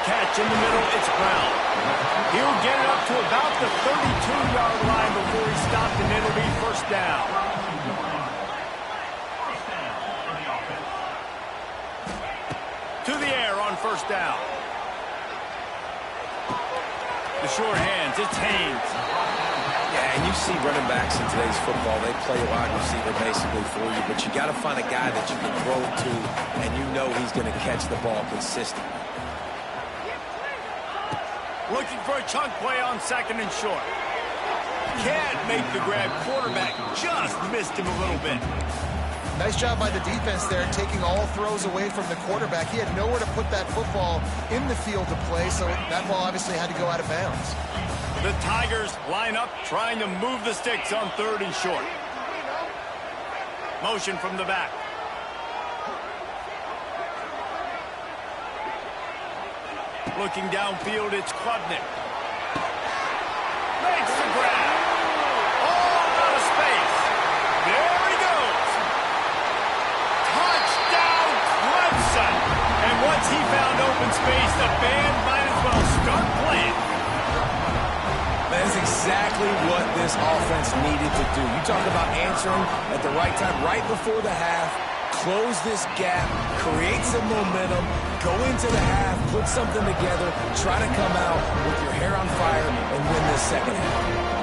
Catch in the middle, it's Brown. He'll get it up to about the 32-yard line before he stopped, and it'll be 1st down. To the air on 1st down. The short hands, it's Haynes. Yeah, and you see running backs in today's football, they play a wide receiver basically for you, but you got to find a guy that you can throw it to, and you know he's going to catch the ball consistently. Looking for a chunk play on 2nd and short. Can't make the grab. Quarterback just missed him a little bit. Nice job by the defense there, taking all throws away from the quarterback. He had nowhere to put that football in the field to play, so that ball obviously had to go out of bounds. The Tigers line up, trying to move the sticks on 3rd and short. Motion from the back. Looking downfield, it's Klubnik. Makes the grab. All out of space. There he goes. Touchdown, Clemson. And once he found open space, the band might as well start playing. That is exactly what this offense needed to do. You talk about answering at the right time, right before the half, close this gap, create some momentum, go into the half, put something together, try to come out with your hair on fire and win this 2nd half.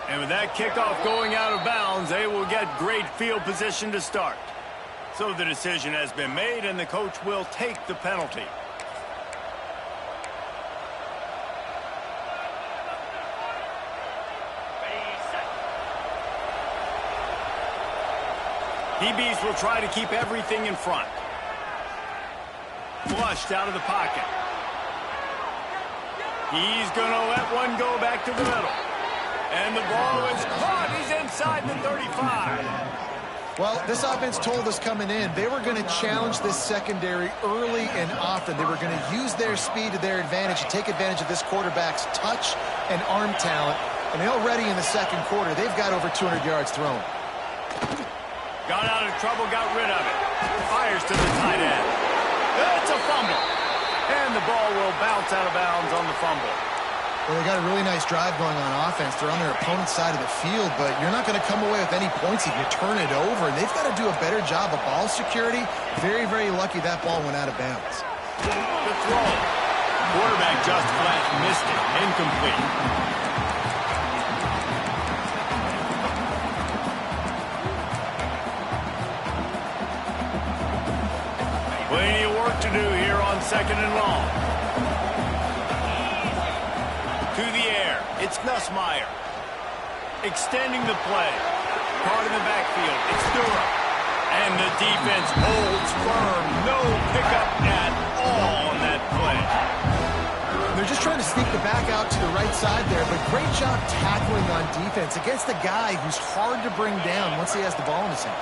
And with that kickoff going out of bounds, they will get great field position to start. So the decision has been made, and the coach will take the penalty. DBs will try to keep everything in front. Flushed out of the pocket. He's going to let one go back to the middle. And the ball is caught. He's inside the 35. Well, this offense told us coming in they were going to challenge this secondary early and often. They were going to use their speed to their advantage and take advantage of this quarterback's touch and arm talent. And already in the 2nd quarter, they've got over 200 yards thrown. Got out of trouble, got rid of it. Fires to the tight end. It's a fumble. And the ball will bounce out of bounds on the fumble. Well, they got a really nice drive going on offense. They're on their opponent's side of the field, but you're not going to come away with any points if you turn it over. They've got to do a better job of ball security. Very, very lucky that ball went out of bounds. Good throw. Quarterback just flat missed it. Incomplete. Plenty of work to do here on 2nd and long. To the air, it's Nussmeier. Extending the play. Caught in the backfield, it's Durham. And the defense holds firm. No pickup at all on that play. They're just trying to sneak the back out to the right side there, but great job tackling on defense against a guy who's hard to bring down once he has the ball in his hand.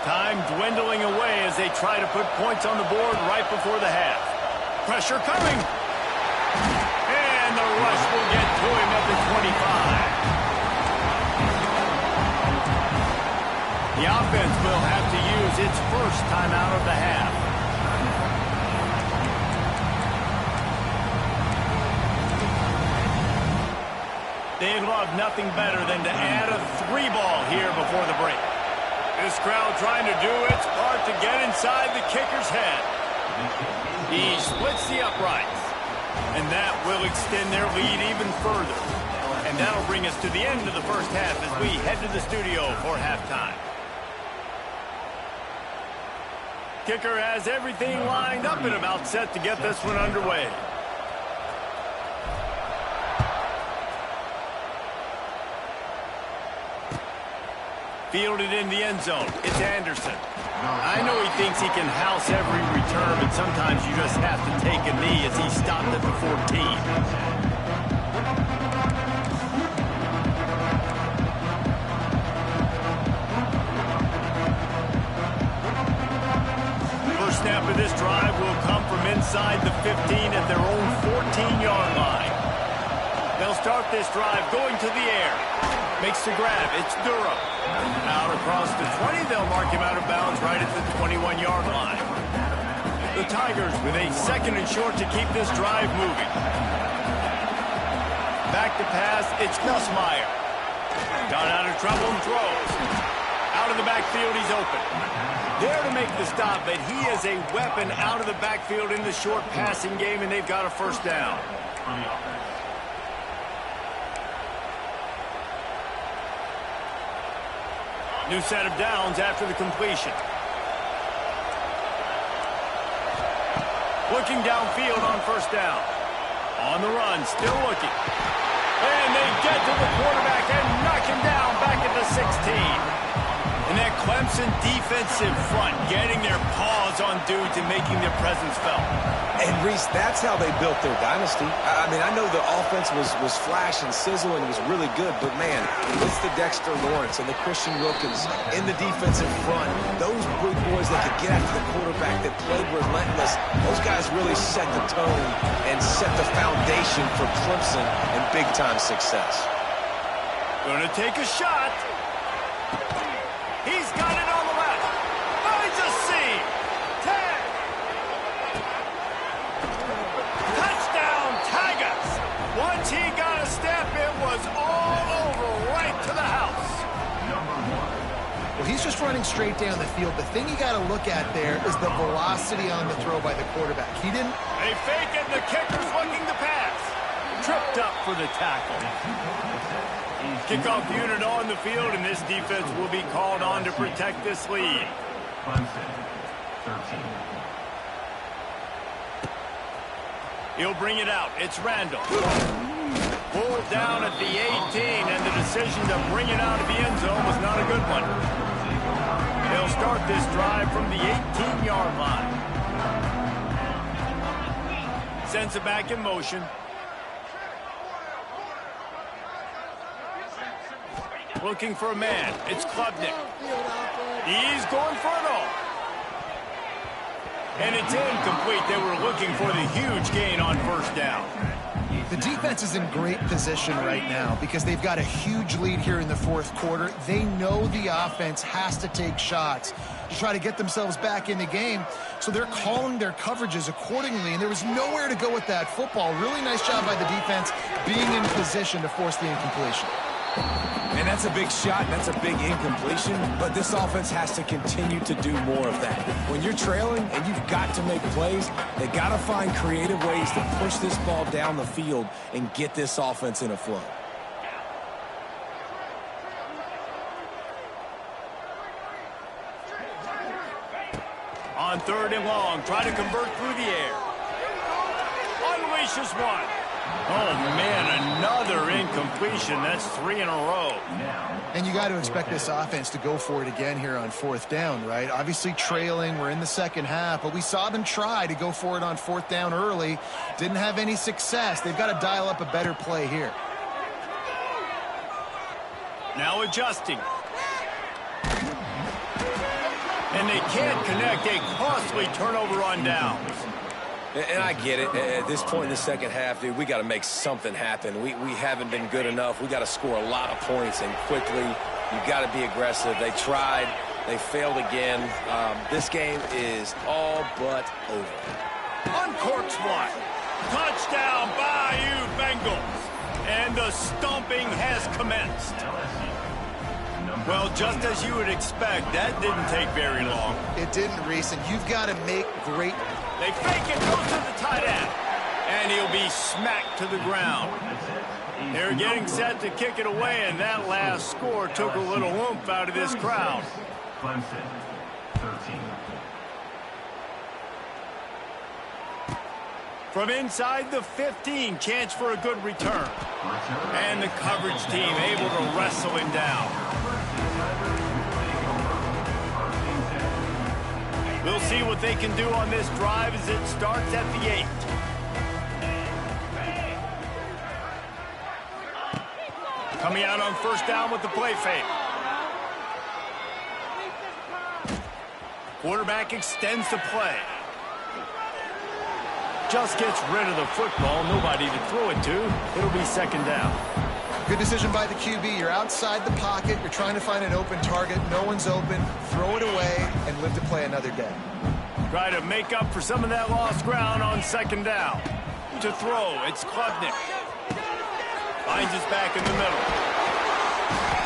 Time dwindling away as they try to put points on the board right before the half. Pressure coming. And the rush will get to him at the 25. The offense will have to use its first time out of the half. They'd love nothing better than to add a 3-ball here before the break. This crowd trying to do its part to get inside the kicker's head. He splits the uprights, and that will extend their lead even further. And that'll bring us to the end of the first half as we head to the studio for halftime. Kicker has everything lined up and about set to get this one underway. Fielded in the end zone. It's Anderson. I know he thinks he can house every return, but sometimes you just have to take a knee as he stopped at the 14. First snap of this drive will come from inside the 15 at their own 14-yard line. They'll start this drive going to the air. Makes the grab. It's Durham. Out across the 20. They'll mark him out of bounds right at the 21-yard line. The Tigers with a 2nd and short to keep this drive moving. Back to pass. It's Nussmeier. Got out of trouble and throws. Out of the backfield, he's open. There to make the stop, but he is a weapon out of the backfield in the short passing game, and they've got a first down. New set of downs after the completion. Looking downfield on first down. On the run, still looking. And they get to the quarterback and knock him down back at the 16. And that Clemson defensive front getting their paws on dudes and making their presence felt. And, Reese, that's how they built their dynasty. I mean, I know the offense was flash and sizzle and was really good, but, man, it's the Dexter Lawrence and the Christian Wilkins in the defensive front. Those big boys that could get after the quarterback, that played relentless, those guys really set the tone and set the foundation for Clemson and big-time success. Gonna take a shot. He's got it on the left. Finds a seam. 10. Touchdown, Tigers. Once he got a step, it was all over right to the house. Well, he's just running straight down the field. The thing you got to look at there is the velocity on the throw by the quarterback. He didn't... They fake it. The kicker's looking to pass. Tripped up for the tackle. Kickoff unit on the field, and this defense will be called on to protect this lead. Clemson, 13. He'll bring it out. It's Randall. Pulled down at the 18, and the decision to bring it out of the end zone was not a good one. They'll start this drive from the 18-yard line. Sends it back in motion. Looking for a man. It's Klubnik. He's going for it all. And it's incomplete. They were looking for the huge gain on first down. The defense is in great position right now because they've got a huge lead here in the fourth quarter. They know the offense has to take shots to try to get themselves back in the game. So they're calling their coverages accordingly, and there was nowhere to go with that football. Really nice job by the defense being in position to force the incompletion. And that's a big shot, and that's a big incompletion, but this offense has to continue to do more of that. When you're trailing and you've got to make plays, they got to find creative ways to push this ball down the field and get this offense in a flow. On 3rd and long, try to convert through the air. Unleashes one. Oh, man, another incompletion. That's 3 in a row. And you got to expect this offense to go for it again here on 4th down, right? Obviously trailing, we're in the second half, but we saw them try to go for it on 4th down early. Didn't have any success. They've got to dial up a better play here. Now adjusting. And they can't connect a costly turnover on downs. And I get it. At this point in the second half, dude, we got to make something happen. We haven't been good enough. We got to score a lot of points and quickly. You've got to be aggressive. They tried. They failed again. This game is all but over. Uncorks one. Touchdown, Bayou Bengals. And the stomping has commenced. Well, just as you would expect, that didn't take very long. It didn't, Reese, and you've got to make great... They fake it, goes to the tight end. And he'll be smacked to the ground. They're getting set to kick it away, and that last score took a little oomph out of this crowd. Clemson, 13. From inside the 15, chance for a good return. And the coverage team able to wrestle him down. We'll see what they can do on this drive as it starts at the 8. Coming out on 1st down with the play fake. Quarterback extends the play. Just gets rid of the football. Nobody to throw it to. It'll be 2nd down. Good decision by the QB. You're outside the pocket. You're trying to find an open target. No one's open. Throw it away and live to play another day. Try to make up for some of that lost ground on 2nd down. To throw, it's Klubnik. Finds his back in the middle.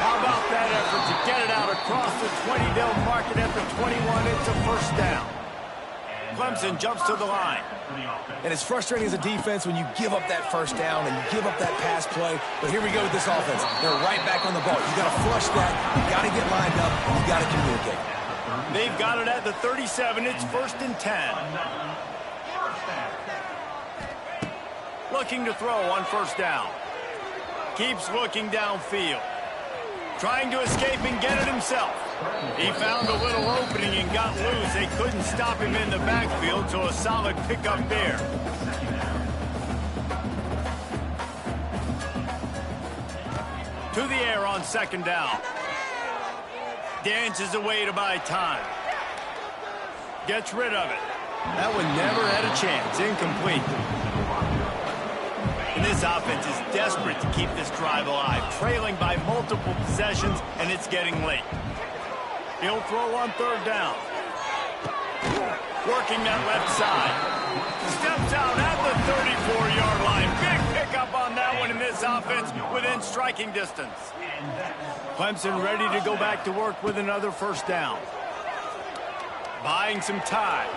How about that effort to get it out across the 20? They'll mark it at the 21. It's a 1st down. Clemson jumps to the line. And it's frustrating as a defense when you give up that 1st down and you give up that pass play. But here we go with this offense. They're right back on the ball. You got to flush that. You got to get lined up. You got to communicate. They've got it at the 37. It's 1st and 10. Looking to throw on 1st down. Keeps looking downfield. Trying to escape and get it himself. He found a little opening and got loose. They couldn't stop him in the backfield, so a solid pickup there. To the air on 2nd down. Dances away to buy time. Gets rid of it. That one never had a chance. Incomplete. And this offense is desperate to keep this drive alive, trailing by multiple possessions, and it's getting late. He'll throw on 3rd down. Working that left side. Steps out at the 34-yard line. Big pickup on that one in this offense within striking distance. Clemson ready to go back to work with another 1st down. Buying some time.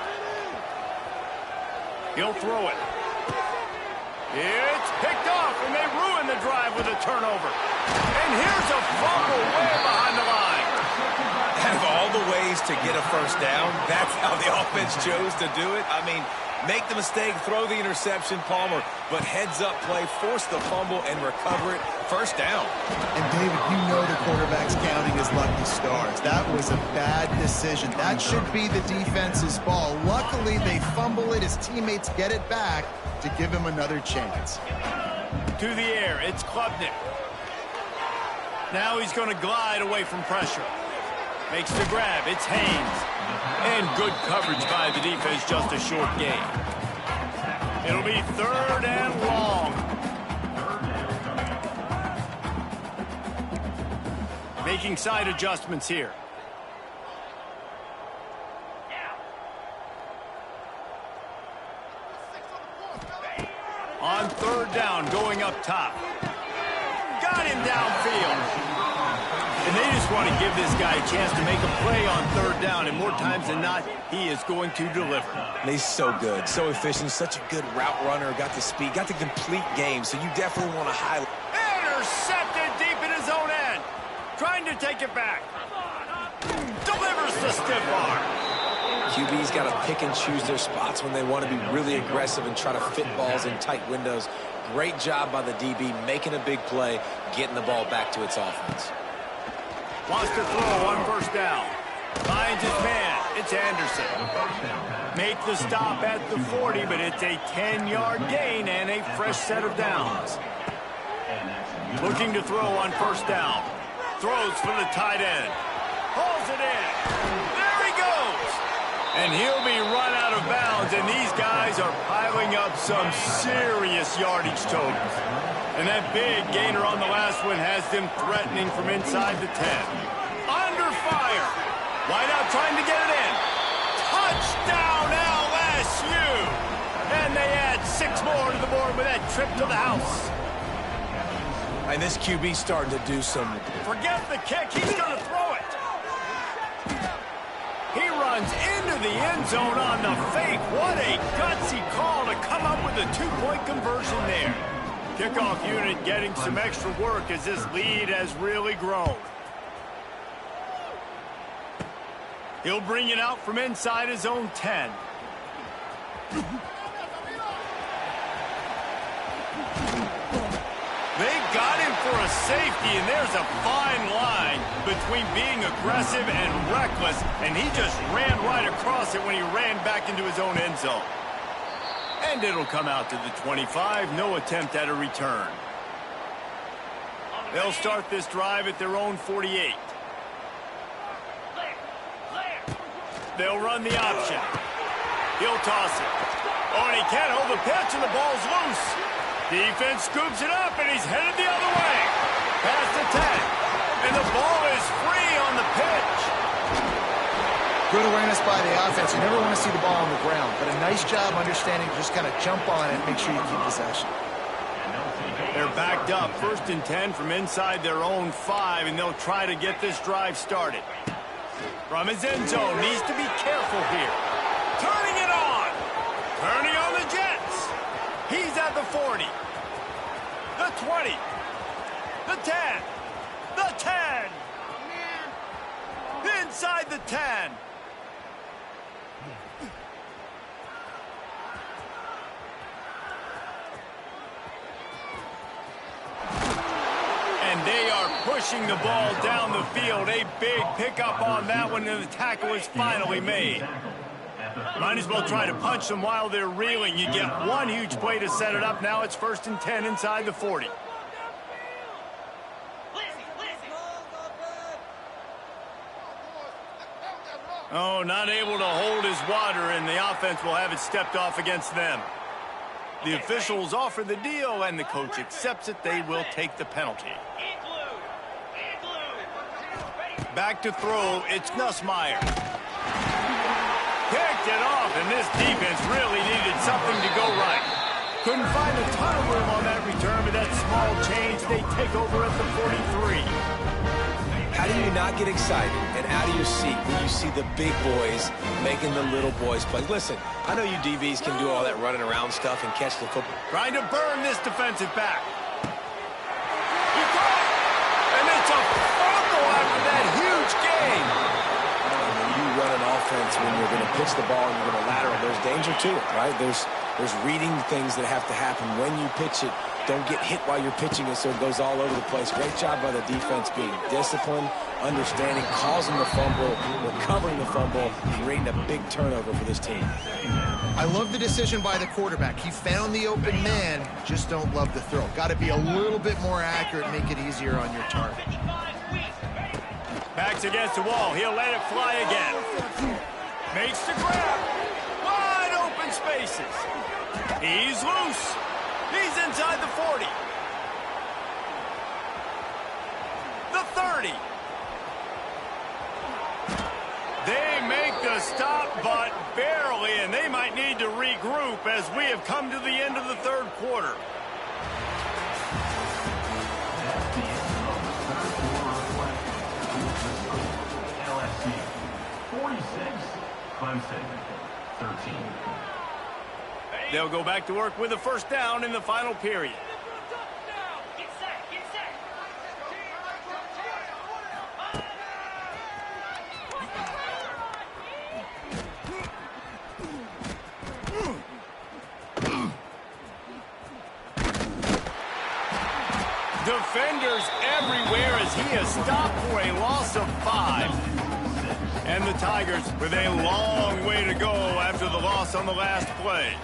He'll throw it. It's picked off, and they ruin the drive with a turnover. And here's a fumble way behind the line. Out of all the ways to get a 1st down, that's how the offense chose to do it. I mean, make the mistake, throw the interception, Palmer, but heads-up play, force the fumble, and recover it. 1st down. And, David, you know the quarterback's counting his lucky stars. That was a bad decision. That should be the defense's ball. Luckily, they fumble it. His teammates get it back to give him another chance. To the air, it's Klubnik. Now he's going to glide away from pressure. Makes the grab, it's Haynes. And good coverage by the defense, just a short gain. It'll be 3rd and long. Making side adjustments here. third down going up top. Got him downfield. And they just want to give this guy a chance to make a play on third down, and more times than not, he is going to deliver. And he's so good, so efficient, such a good route runner, got the speed, got the complete game, so you definitely want to highlight. Intercepted deep in his own end. Trying to take it back. Delivers the stiff arm. QB's got to pick and choose their spots when they want to be really aggressive and try to fit balls in tight windows. Great job by the DB making a big play, getting the ball back to its offense. Wants to throw on first down. Finds his man. It's Anderson. Make the stop at the 40, but it's a 10-yard gain and a fresh set of downs. Looking to throw on first down. Throws for the tight end. Pulls it in. There he goes. And he'll be run out of bounds, and these guys are piling up some serious yardage totals. And that big gainer on the last one has them threatening from inside the 10. Under fire. Wideout trying to get it in. Touchdown LSU. And they add 6 more to the board with that trip to the house. And this QB's starting to do some. Forget the kick. He's going to throw it. He runs into the end zone on the fake. What a gutsy call to come up with a 2-point conversion there. Kickoff unit getting some extra work as this lead has really grown. He'll bring it out from inside his own 10. They got him for a safety, and there's a fine line between being aggressive and reckless, and he just ran right across it when he ran back into his own end zone. And it'll come out to the 25. No attempt at a return. They'll start this drive at their own 48. They'll run the option. He'll toss it. Oh, and he can't hold the pitch, and the ball's loose. Defense scoops it up, and he's headed the other way. Past the 10. And the ball is free on the pitch. Good awareness by the offense. You never want to see the ball on the ground, but a nice job understanding to just kind of jump on it and make sure you keep possession. They're backed up, 1st and 10 from inside their own 5, and they'll try to get this drive started. From his end zone, needs to be careful here. Turning it on. Turning on the Jets. He's at the 40. The 20. The 10. The 10. Inside the 10. And they are pushing the ball down the field. A big pickup on that one, and the tackle is finally made. Might as well try to punch them while they're reeling. You get one huge play to set it up. Now it's 1st and 10 inside the 40. Oh, not able to hold his water, and the offense will have it stepped off against them. The officials offer the deal, and the coach accepts it. They will take the penalty. Back to throw, it's Nussmeier. Picked it off, and this defense really needed something to go right. Couldn't find a ton of room on that return, but that small change, they take over at the 43. How do you not get excited and out of your seat when you see the big boys making the little boys play? Listen, I know you DBs can do all that running around stuff and catch the football. Trying to burn this defensive back. He caught it! And it's a fumble after that huge gain. And when you run an offense, when you're going to pitch the ball and you're going to lateral, there's danger to it, right? There's reading things that have to happen when you pitch it. Don't get hit while you're pitching it so it goes all over the place. Great job by the defense being disciplined, understanding, causing the fumble, recovering the fumble, creating a big turnover for this team. I love the decision by the quarterback. He found the open man, just don't love the throw. Got to be a little bit more accurate, make it easier on your target. Backs against the wall. He'll let it fly again. Makes the grab. Wide open spaces. He's loose. He's inside the 40. The 30. They make the stop, but barely, and they might need to regroup as we have come to the end of the 3rd quarter. That's the end of the third quarter of play. LSU 46, Clemson 13. They'll go back to work with a first down in the final period. Defenders everywhere as he is stopped for a loss of 5. And the Tigers with a long way to go after the loss on the last play.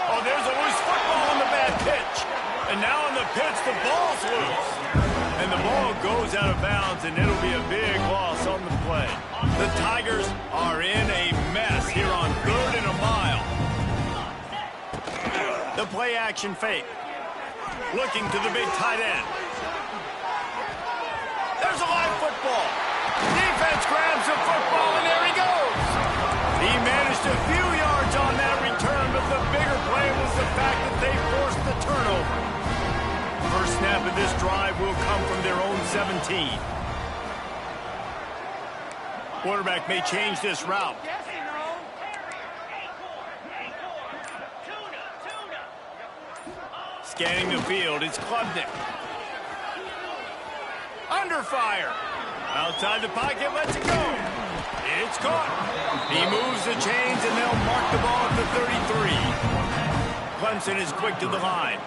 Oh, there's a loose football on the bad pitch. And now on the pitch, the ball's loose. And the ball goes out of bounds, and it'll be a big loss on the play. The Tigers are in a mess here on 3rd and a mile. The play action fake. Looking to the big tight end. There's a live football. Defense grabs the football, and there he goes. He managed a few yards on that return, but the bigger play was the fact that they forced the turnover. First snap of this drive will come from their own 17. Quarterback may change this route. Scanning the field, it's Klubnik. Under fire. Outside the pocket, lets it go. It's caught. He moves the chains, and they'll mark the ball at the 33. Clemson is quick to the line.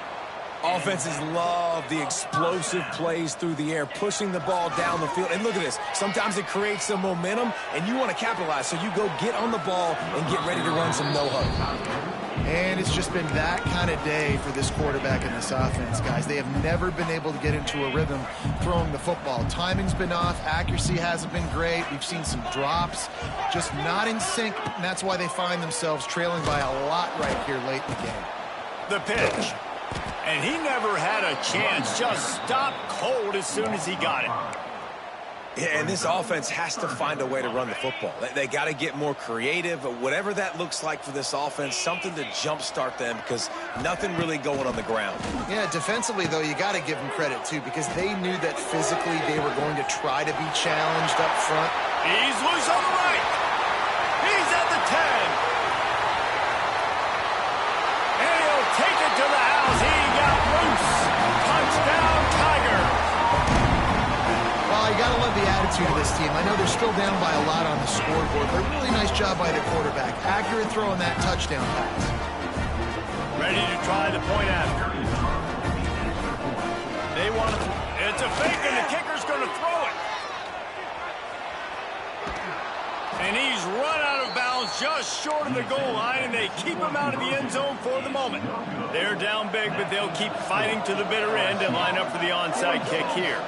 Offenses love the explosive plays through the air, pushing the ball down the field. And look at this. Sometimes it creates some momentum, and you want to capitalize. So you go get on the ball and get ready to run some no-huddle. And it's just been that kind of day for this quarterback and this offense, guys. They have never been able to get into a rhythm throwing the football. Timing's been off. Accuracy hasn't been great. We've seen some drops, just not in sync, and that's why they find themselves trailing by a lot right here late in the game. The pitch. And he never had a chance. Just stopped cold as soon as he got it. Yeah, and this offense has to find a way to run the football. They got to get more creative, whatever that looks like for this offense, something to jumpstart them because nothing really going on the ground. Yeah, defensively, though, you got to give them credit, too, because they knew that physically they were going to try to be challenged up front. He's loose on the right. He's at the 10. And he'll take it to the house. He got loose. Touchdown, Tiger. Well, you got to love the attitude of this team. I know they're still down by a lot on the scoreboard, but really nice job by the quarterback. Accurate throw on that touchdown pass. Ready to try the point after. They want to. It's a fake, and the kicker's going to throw it. And he's run out of bounds just short of the goal line, and they keep him out of the end zone for the moment. They're down big, but they'll keep fighting to the bitter end and line up for the onside kick here.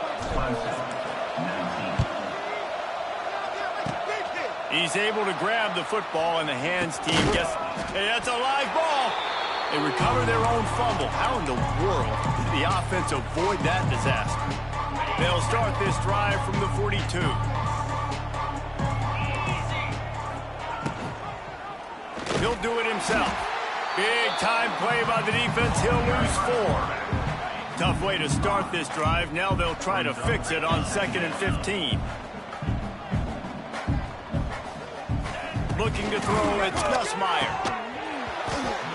He's able to grab the football, and the hands team gets. Hey, that's a live ball. They recover their own fumble. How in the world did the offense avoid that disaster? They'll start this drive from the 42. He'll do it himself. Big time play by the defense. He'll lose 4. Tough way to start this drive. Now they'll try to fix it on 2nd and 15. Looking to throw, it's Nussmeier.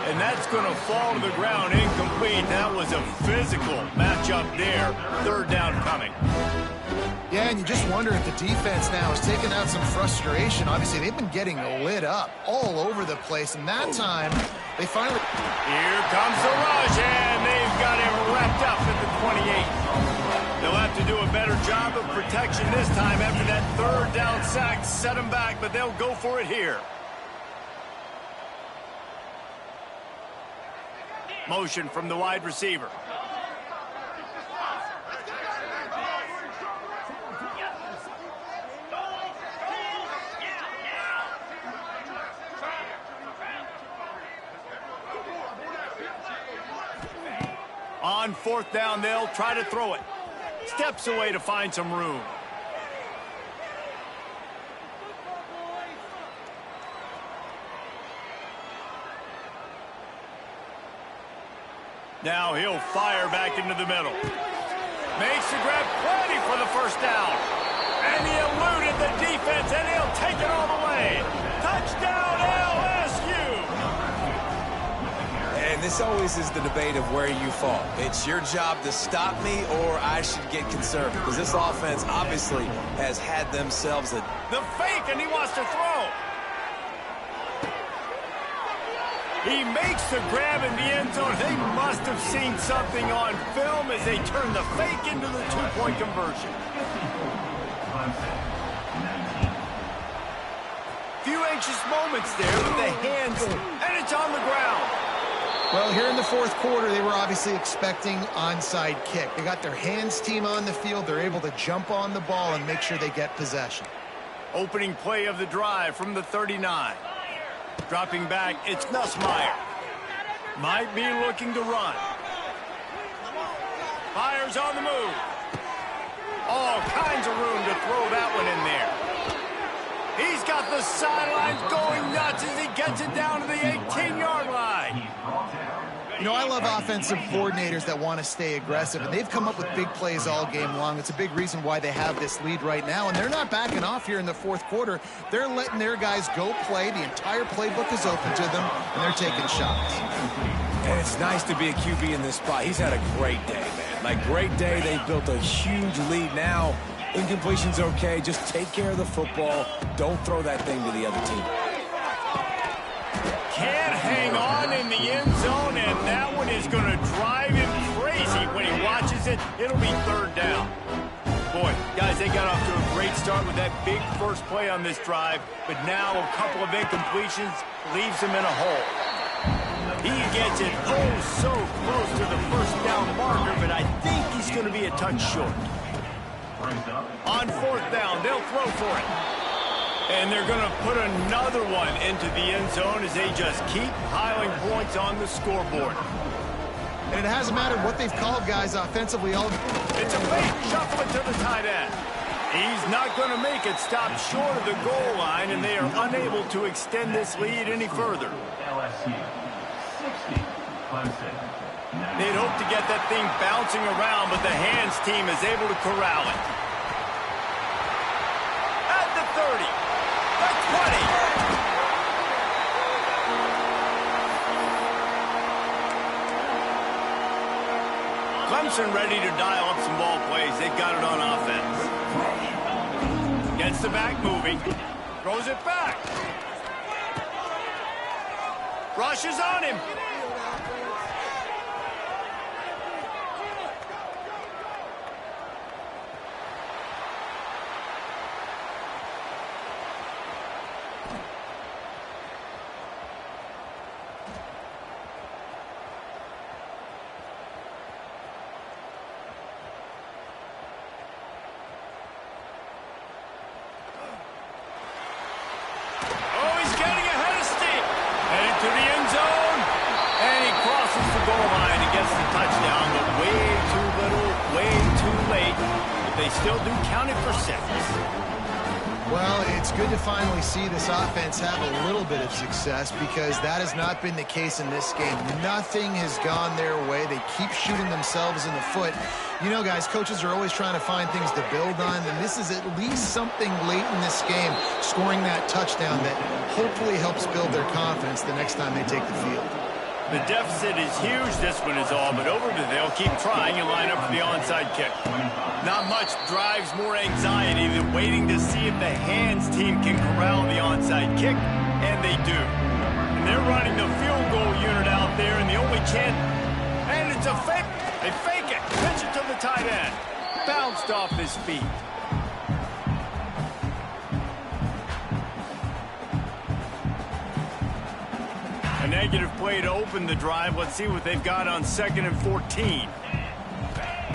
And that's going to fall to the ground incomplete. That was a physical matchup there. 3rd down coming. Yeah, and you just wonder if the defense now is taking out some frustration. Obviously, they've been getting lit up all over the place, and that time they finally... Here comes the rush, and they've got him wrapped up at the 28. They'll have to do a better job of protection this time after that 3rd down sack set them back, but they'll go for it here. Motion from the wide receiver. On 4th down, they'll try to throw it. Steps away to find some room. Now he'll fire back into the middle. Makes the grab, plenty for the first down. And he eluded the defense, and he'll take it all the way. Touchdown, LSU! And this always is the debate of where you fall. It's your job to stop me, or I should get conservative. Because this offense obviously has had themselves a... The fake, and he wants to throw. He makes the grab in the end zone. They must have seen something on film as they turn the fake into the two-point conversion. Few anxious moments there with the hands, and it's on the ground. Well, here in the fourth quarter, they were obviously expecting onside kick. They got their hands team on the field. They're able to jump on the ball and make sure they get possession. Opening play of the drive from the 39. Dropping back, it's Nussmeier. Might be looking to run. Fires on the move. All kinds of room to throw that one in there. He's got the sidelines going nuts as he gets it down to the 18-yard line. You know, I love offensive coordinators that want to stay aggressive, and they've come up with big plays all game long. It's a big reason why they have this lead right now, and they're not backing off here in the fourth quarter. They're letting their guys go play. The entire playbook is open to them, and they're taking shots. And it's nice to be a QB in this spot. He's had a great day, man. Like, great day. They built a huge lead. Now, incompletion's okay. Just take care of the football. Don't throw that thing to the other team. Can't hang on in the end zone, and that one is going to drive him crazy when he watches it. It'll be third down. Boy, guys, they got off to a great start with that big first play on this drive, but now a couple of incompletions leaves him in a hole. He gets it oh so close to the first down marker, but I think he's going to be a touch short. On fourth down, they'll throw for it. And they're going to put another one into the end zone as they just keep piling points on the scoreboard. And it hasn't mattered what they've called, guys, offensively. It's a fake. Shuffle it to the tight end. He's not going to make it stop short of the goal line, and they are unable to extend this lead any further. They'd hope to get that thing bouncing around, but the hands team is able to corral it. At the 30. The 20. Clemson ready to dial up some ball plays. They've got it on offense. Gets the back moving. Throws it back. Rushes on him. They still do count it for 6. Well, it's good to finally see this offense have a little bit of success because that has not been the case in this game. Nothing has gone their way. They keep shooting themselves in the foot. You know, guys, coaches are always trying to find things to build on, and this is at least something late in this game, scoring that touchdown that hopefully helps build their confidence the next time they take the field. The deficit is huge, this one is all, but over to they'll keep trying and line up for the onside kick. Not much drives more anxiety than waiting to see if the hands team can corral the onside kick, and they do. And they're running the field goal unit out there, and the only chance, and it's a fake. They fake it, pitch it to the tight end. Bounced off his feet. A negative play to open the drive. Let's see what they've got on 2nd and 14.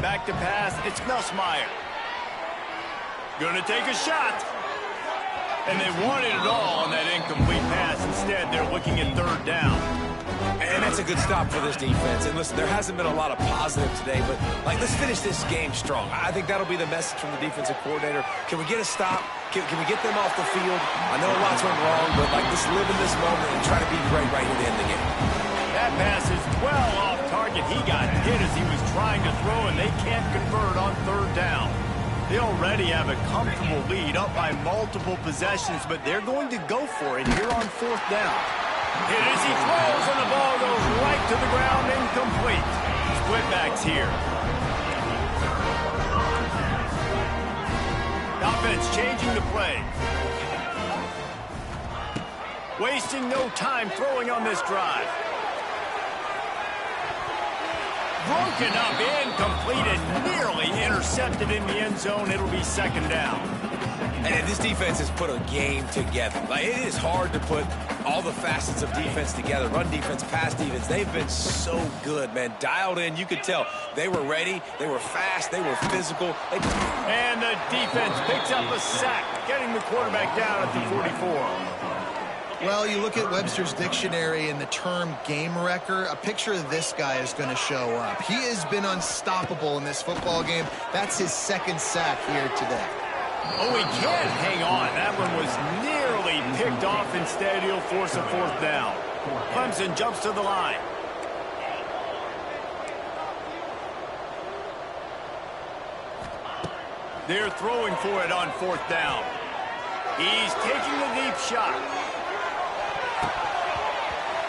Back to pass. It's Nussmeier. Gonna take a shot. And they wanted it all on that incomplete pass. Instead, they're looking at 3rd down. And that's a good stop for this defense. And listen, there hasn't been a lot of positive today, but, let's finish this game strong. I think that'll be the message from the defensive coordinator. Can we get a stop? Can we get them off the field? I know a lot's went wrong, but, let's live in this moment and try to be great right here at the end of the game. That pass is well off target he got hit as he was trying to throw, and they can't convert on third down. They already have a comfortable lead up by multiple possessions, but they're going to go for it here on fourth down. Hit as he throws, and the ball goes right to the ground, incomplete. Split-backs here. Offense changing the play. Wasting no time throwing on this drive. Broken up, incomplete, and nearly intercepted in the end zone. It'll be second down. And this defense has put a game together. Like, it is hard to put all the facets of defense together. Run defense, pass defense. They've been so good, man. Dialed in. You could tell they were ready. They were fast. They were physical. And the defense picks up a sack, getting the quarterback down at the 44. Well, you look at Webster's dictionary and the term game wrecker, a picture of this guy is going to show up. He has been unstoppable in this football game. That's his second sack here today. Oh, he can't hang on. That one was nearly picked off. Instead, he'll force a fourth down. Clemson jumps to the line. They're throwing for it on fourth down. He's taking the deep shot.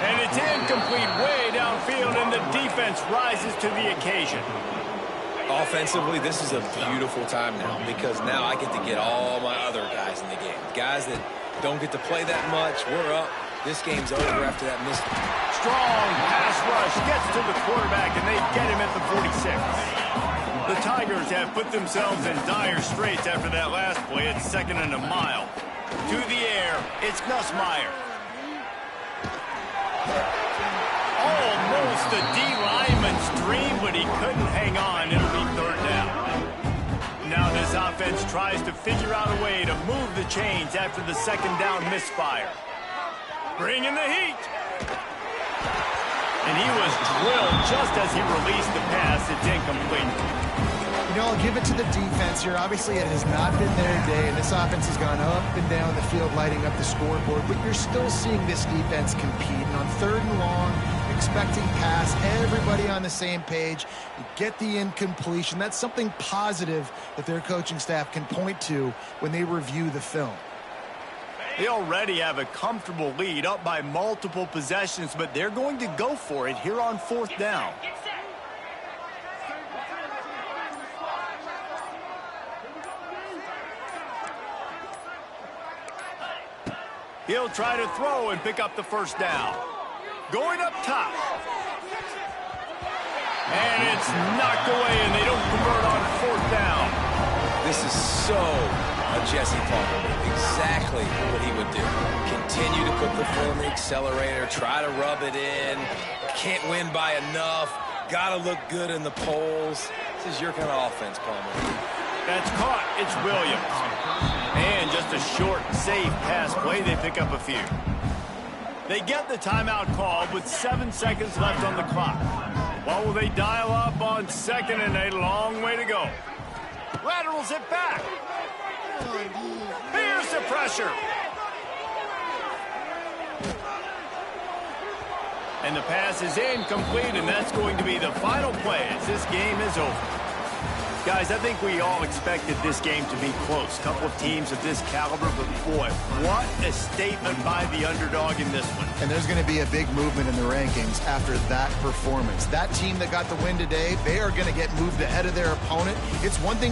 And it's incomplete way downfield, and the defense rises to the occasion. Offensively, this is a beautiful time now because now I get to get all my other guys in the game. Guys that don't get to play that much, we're up. This game's over after that missed. Strong pass rush gets to the quarterback, and they get him at the 46. The Tigers have put themselves in dire straits after that last play. It's second and a mile. To the air, it's Nussmeier. Almost a D-lineman's dream, but he couldn't hang on. It'll be third down. Now this offense tries to figure out a way to move the chains after the second down misfire. Bringing the heat. And he was drilled just as he released the pass. It's incomplete. You know, I'll give it to the defense here. Obviously, it has not been their day, and this offense has gone up and down the field, lighting up the scoreboard, but you're still seeing this defense compete. And on third and long, expecting pass, everybody on the same page, you get the incompletion. That's something positive that their coaching staff can point to when they review the film. They already have a comfortable lead up by multiple possessions, but they're going to go for it here on fourth down. He'll try to throw and pick up the first down. Going up top. And it's knocked away, and they don't convert on fourth down. This is so a Jesse Palmer. Exactly what he would do. Continue to put the foot on the accelerator, try to rub it in. Can't win by enough. Got to look good in the polls. This is your kind of offense, Palmer. That's caught. It's Williams. And just a short, safe pass play. They pick up a few. They get the timeout called with 7 seconds left on the clock. What will they dial up on second and a long way to go? Laterals it back. Here's the pressure. And the pass is incomplete, and that's going to be the final play as this game is over. Guys, I think we all expected this game to be close. A couple of teams of this caliber, but boy, what a statement by the underdog in this one. And there's going to be a big movement in the rankings after that performance. That team that got the win today, they are going to get moved ahead of their opponent. It's one thing